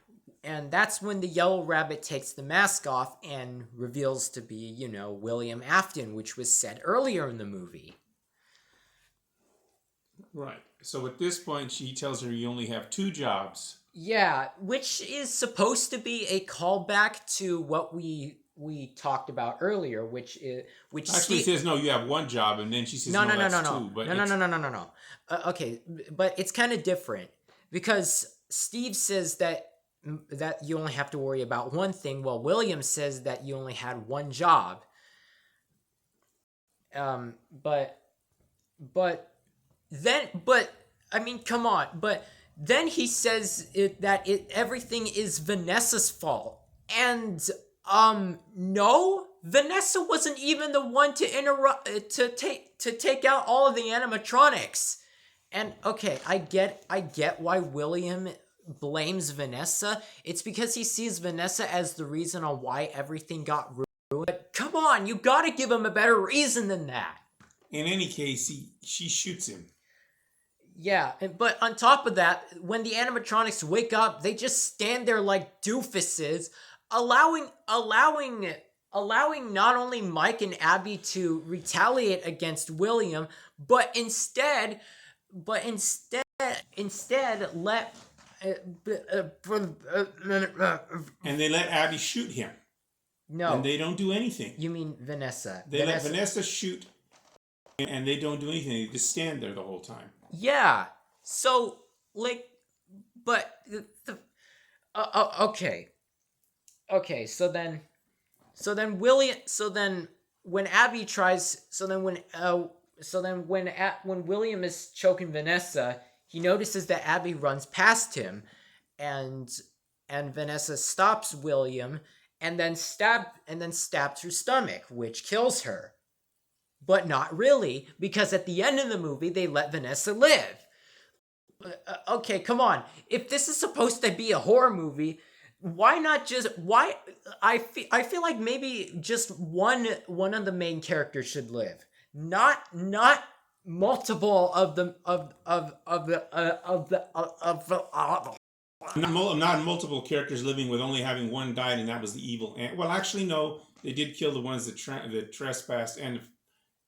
And that's when the yellow rabbit takes the mask off and reveals to be, William Afton, which was said earlier in the movie. Right. So at this point, she tells her you only have 2 jobs. Yeah, which is supposed to be a callback to what we talked about earlier, which Actually says no, you have 1 job, and then she says no, that's 2. But no. Okay, but it's kind of different because Steve says that you only have to worry about one thing, while William says that you only had 1 job. But I mean, come on, but then he says everything is Vanessa's fault, and no, Vanessa wasn't even the one to take out all of the animatronics. And okay, I get why William blames Vanessa. It's because he sees Vanessa as the reason on why everything got ruined. But come on, you gotta give him a better reason than that. In any case, she shoots him. Yeah, but on top of that, when the animatronics wake up, they just stand there like doofuses, allowing not only Mike and Abby to retaliate against William, but instead let and they let Abby shoot him. No, and they don't do anything. You mean Vanessa? They let Vanessa shoot, and they don't do anything. They just stand there the whole time. Yeah. So okay. Okay. So then when Abby tries, when William is choking Vanessa, he notices that Abby runs past him, and Vanessa stops William and then stabs her stomach, which kills her. But not really, because at the end of the movie, they let Vanessa live. Okay, come on. If this is supposed to be a horror movie, why not just... I feel like maybe just one of the main characters should live. Not multiple of the... Not multiple characters living with only having one died, and that was the evil ant. Well, actually, no. They did kill the ones that trespassed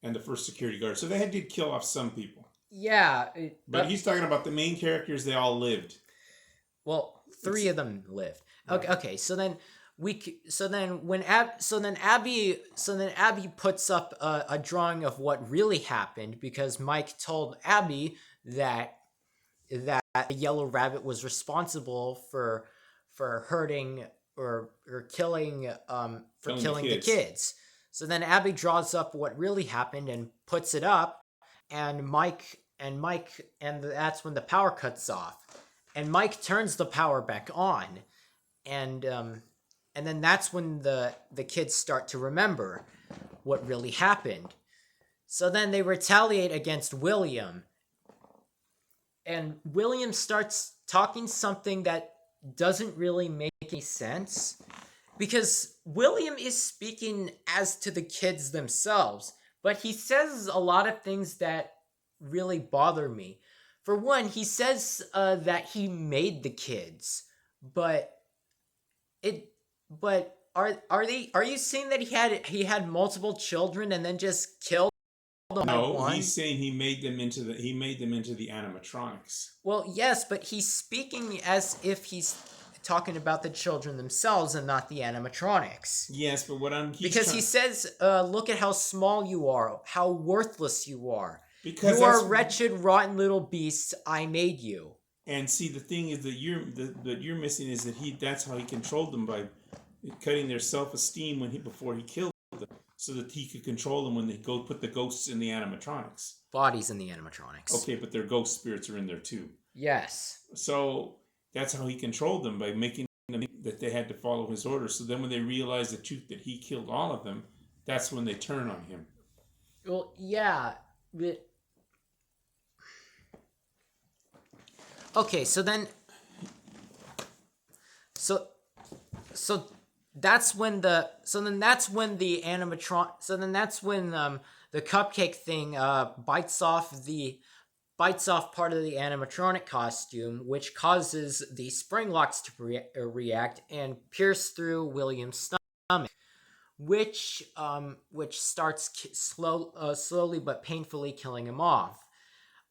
and the first security guard. So they did kill off some people. Yeah. But he's talking about the main characters. They all lived. Well, 3 of them lived. Okay. Right. Okay. So then Abby puts up a drawing of what really happened, because Mike told Abby that the yellow rabbit was responsible for hurting or killing the kids. So then Abby draws up what really happened and puts it up, and that's when the power cuts off, and Mike turns the power back on, and then that's when the kids start to remember what really happened. So then they retaliate against William, and William starts talking something that doesn't really make any sense, because William is speaking as to the kids themselves, but he says a lot of things that really bother me. For one, he says that he made the kids, but are you saying that he had multiple children and then just killed them? No, he's saying he made them into the animatronics. Well, yes, but he's speaking as if he's talking about the children themselves and not the animatronics. Yes, but he says, look at how small you are, how worthless you are. Because you are wretched, rotten little beasts. I made you. And see, the thing is that you're missing is that that's how he controlled them, by cutting their self-esteem before he killed them, so that he could control them when they go put the ghosts in the animatronics. Bodies in the animatronics. Okay, but their ghost spirits are in there too. Yes. So that's how he controlled them, by making them think that they had to follow his orders. So then when they realize the truth that he killed all of them, that's when they turn on him. Well, yeah, but... Okay, so then that's when the cupcake thing bites off the bites off part of the animatronic costume, which causes the spring locks to react and pierce through William's stomach, which starts slowly but painfully killing him off.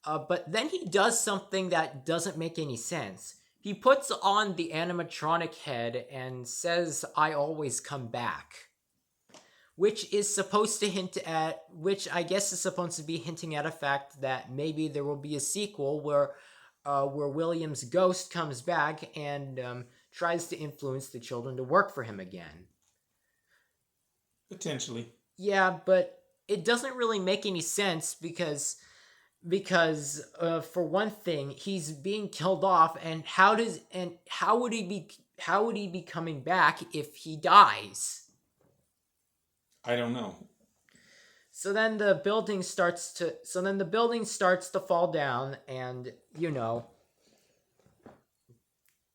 But then he does something that doesn't make any sense. He puts on the animatronic head and says, "I always come back." Which is supposed to which I guess is supposed to be hinting at a fact that maybe there will be a sequel where William's ghost comes back and tries to influence the children to work for him again. Potentially. Yeah, but it doesn't really make any sense because for one thing, he's being killed off, and how would he be coming back if he dies? I don't know. So then the building starts to fall down, and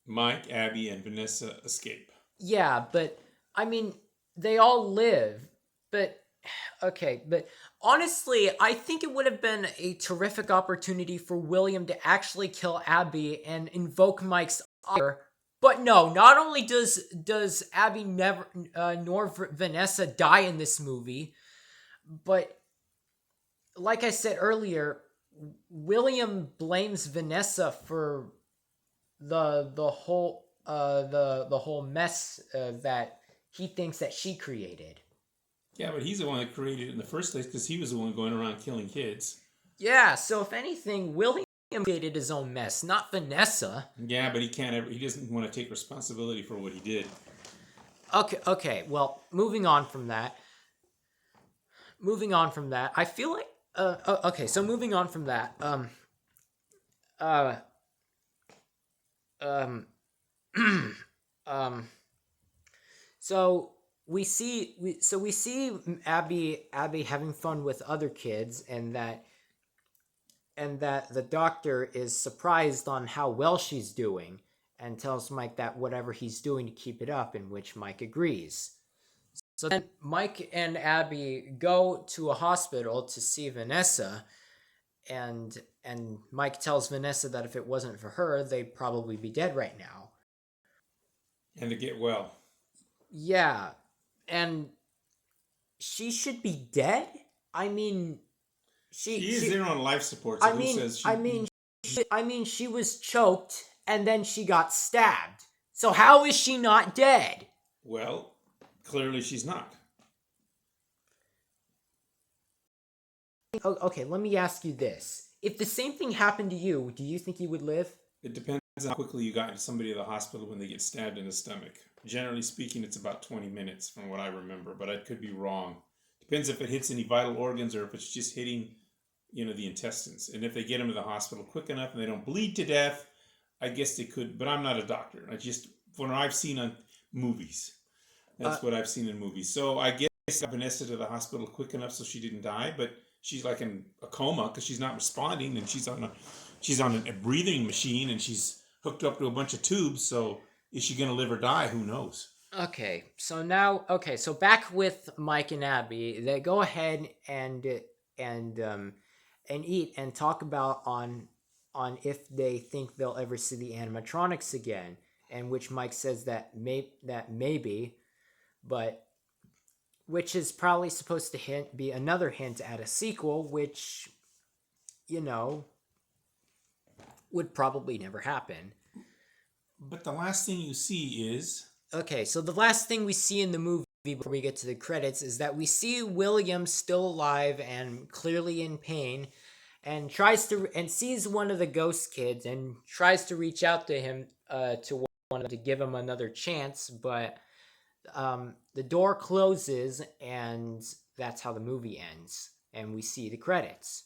Mike, Abby, and Vanessa escape. Yeah, but I mean, they all live. But okay, but honestly, I think it would have been a terrific opportunity for William to actually kill Abby and invoke Mike's ire. But no, not only does Abby nor Vanessa die in this movie, but like I said earlier, William blames Vanessa for the whole mess that he thinks that she created. Yeah, but he's the one that created it in the first place because he was the one going around killing kids. Yeah, so if anything, William created his own mess, not Vanessa. Yeah, but he doesn't want to take responsibility for what he did. Okay, well, moving on from that, I feel like, okay, so moving on from that, so we see Abby having fun with other kids, and that the doctor is surprised on how well she's doing and tells Mike that whatever he's doing to keep it up, in which Mike agrees. So then Mike and Abby go to a hospital to see Vanessa, and Mike tells Vanessa that if it wasn't for her, they'd probably be dead right now. And to get well. Yeah, and she should be dead? I mean, she is there on life support. So she was choked and then she got stabbed. So how is she not dead? Well, clearly she's not. Okay, let me ask you this. If the same thing happened to you, do you think you would live? It depends on how quickly you got somebody to the hospital when they get stabbed in the stomach. Generally speaking, it's about 20 minutes from what I remember, but I could be wrong. Depends if it hits any vital organs or if it's just hitting, the intestines. And if they get them to the hospital quick enough and they don't bleed to death, I guess they could, but I'm not a doctor. I just, from what I've seen on movies, that's what I've seen in movies. So I guess I got Vanessa to the hospital quick enough so she didn't die, but she's like in a coma because she's not responding, and she's on a breathing machine, and she's hooked up to a bunch of tubes. So is she going to live or die? Who knows? So back with Mike and Abby, they go ahead and eat and talk about on if they think they'll ever see the animatronics again, and which Mike says that maybe, but which is probably supposed to be another hint at a sequel, which would probably never happen. But the last thing you see is... Okay, so the last thing we see in the movie before we get to the credits is that we see William still alive and clearly in pain, and sees one of the ghost kids and tries to reach out to him to give him another chance, but the door closes, and that's how the movie ends, and we see the credits.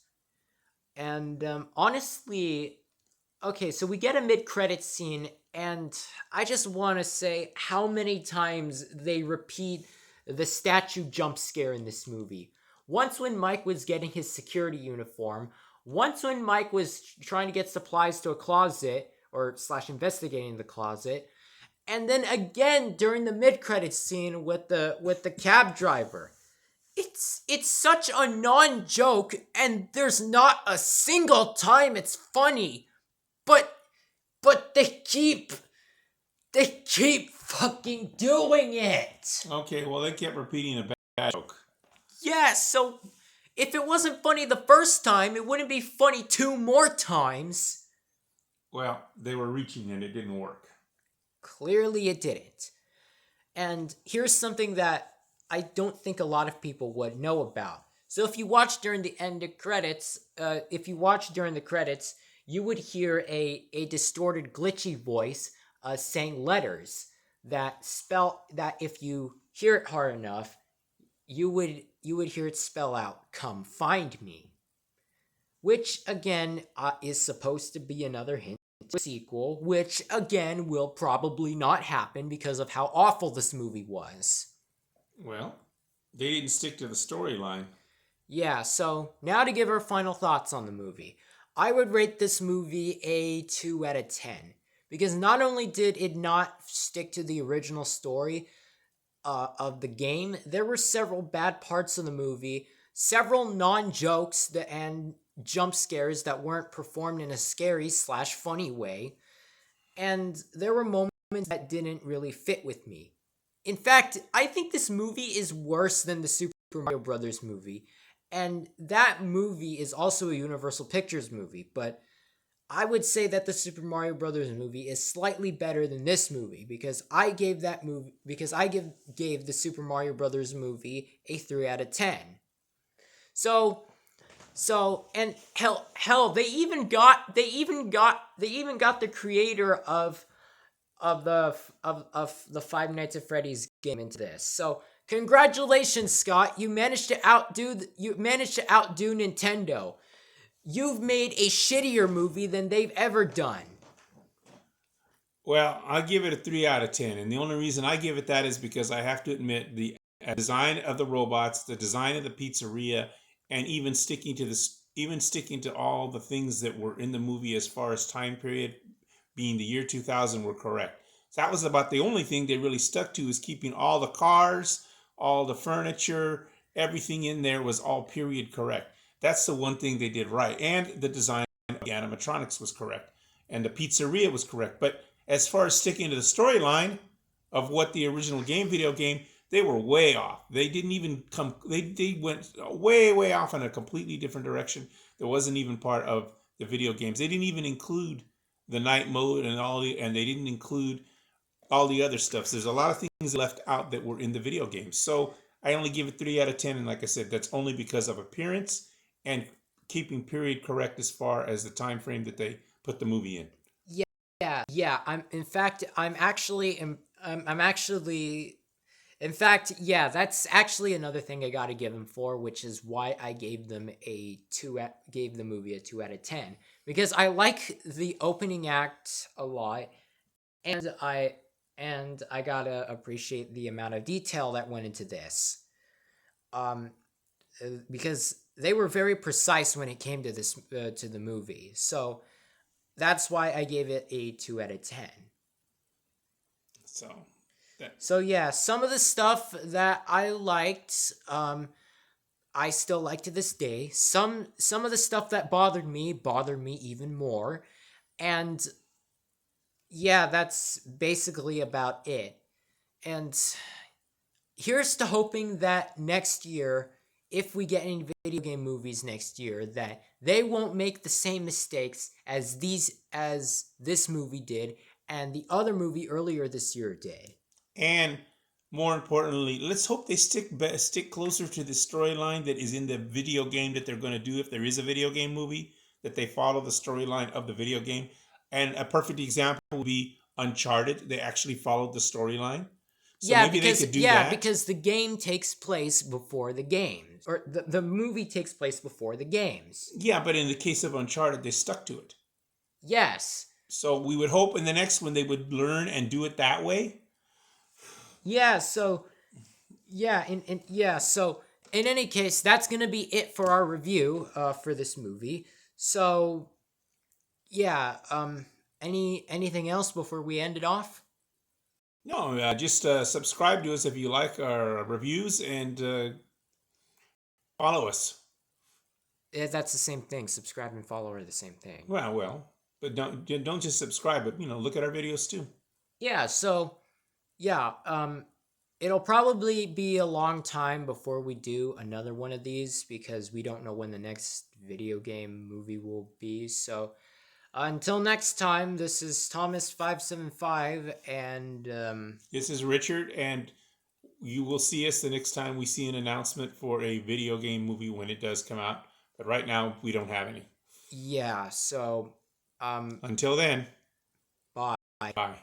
And honestly, okay, so we get a mid-credits scene, and I just want to say how many times they repeat the statue jump scare in this movie. Once when Mike was getting his security uniform, once when Mike was trying to get supplies to a closet, or / investigating the closet, and then again during the mid-credits scene with the cab driver. it's such a non-joke, and there's not a single time it's funny. But they keep fucking doing it. Okay, well, they kept repeating a bad joke. Yeah, so if it wasn't funny the first time, it wouldn't be funny 2 more times. Well, they were reaching and it didn't work. Clearly it didn't. And here's something that I don't think a lot of people would know about. So if you watch during the end of credits, you would hear a distorted, glitchy voice saying letters that spell that if you hear it hard enough, you would hear it spell out "Come find me," which again is supposed to be another hint to a sequel, which again will probably not happen because of how awful this movie was. Well, they didn't stick to the storyline. Yeah, so now to give our final thoughts on the movie. I would rate this movie a 2 out of 10 because not only did it not stick to the original story of the game, there were several bad parts of the movie, several non-jokes and jump scares that weren't performed in a scary/funny way, and there were moments that didn't really fit with me. In fact, I think this movie is worse than the Super Mario Brothers movie, and that movie is also a Universal Pictures movie, but I would say that the Super Mario Brothers movie is slightly better than this movie because I gave the Super Mario Brothers movie a 3 out of 10. So and hell they even got the creator of the Five Nights at Freddy's game into this. So congratulations, Scott. You managed to outdo Nintendo. You've made a shittier movie than they've ever done. Well, I give it a 3 out of 10. And the only reason I give it that is because I have to admit the design of the robots, the design of the pizzeria, and even sticking to all the things that were in the movie as far as time period being the year 2000 were correct. So that was about the only thing they really stuck to, is keeping all the cars, all the furniture, everything in there was all period correct. That's the one thing they did right. And the design of the animatronics was correct. And the pizzeria was correct. But as far as sticking to the storyline of what the original video game, they were way off. They didn't even come, they went way off in a completely different direction. That wasn't even part of the video games. They didn't even include the night mode and they didn't include all the other stuff. So there's a lot of things left out that were in the video games. So I only give it 3 out of 10. And like I said, that's only because of appearance and keeping period correct as far as the time frame that they put the movie in. Yeah. That's actually another thing I got to give them for, which is why I gave the movie a 2 out of 10, because I like the opening act a lot, and I gotta appreciate the amount of detail that went into this, because they were very precise when it came to this to the movie. So that's why I gave it a 2 out of 10. So yeah, some of the stuff that I liked, I still like to this day. Some of the stuff that bothered me even more, and yeah, that's basically about it. And here's to hoping that next year, if we get any video game movies next year, that they won't make the same mistakes as this movie did and the other movie earlier this year did. And more importantly, let's hope they stick closer to the storyline that is in the video game that they're going to do. If there is a video game movie, that they follow the storyline of the video game. And a perfect example would be Uncharted. They actually followed the storyline. So maybe they could do that. Because the game takes place before the games, or the movie takes place before the games. Yeah, but in the case of Uncharted, they stuck to it. Yes. So we would hope in the next one they would learn and do it that way. Yeah, so in any case, that's going to be it for our review for this movie. So yeah, anything else before we end it off? No, just subscribe to us if you like our reviews, and Follow us. That's the same thing. Subscribe and follow are the same thing. Well, but don't just subscribe, but look at our videos too. Yeah, so yeah, it'll probably be a long time before we do another one of these because we don't know when the next video game movie will be. So until next time, this is Thomas575 and This is Richard, and you will see us the next time we see an announcement for a video game movie when it does come out. But right now, we don't have any. yeah, so Until then, bye. bye.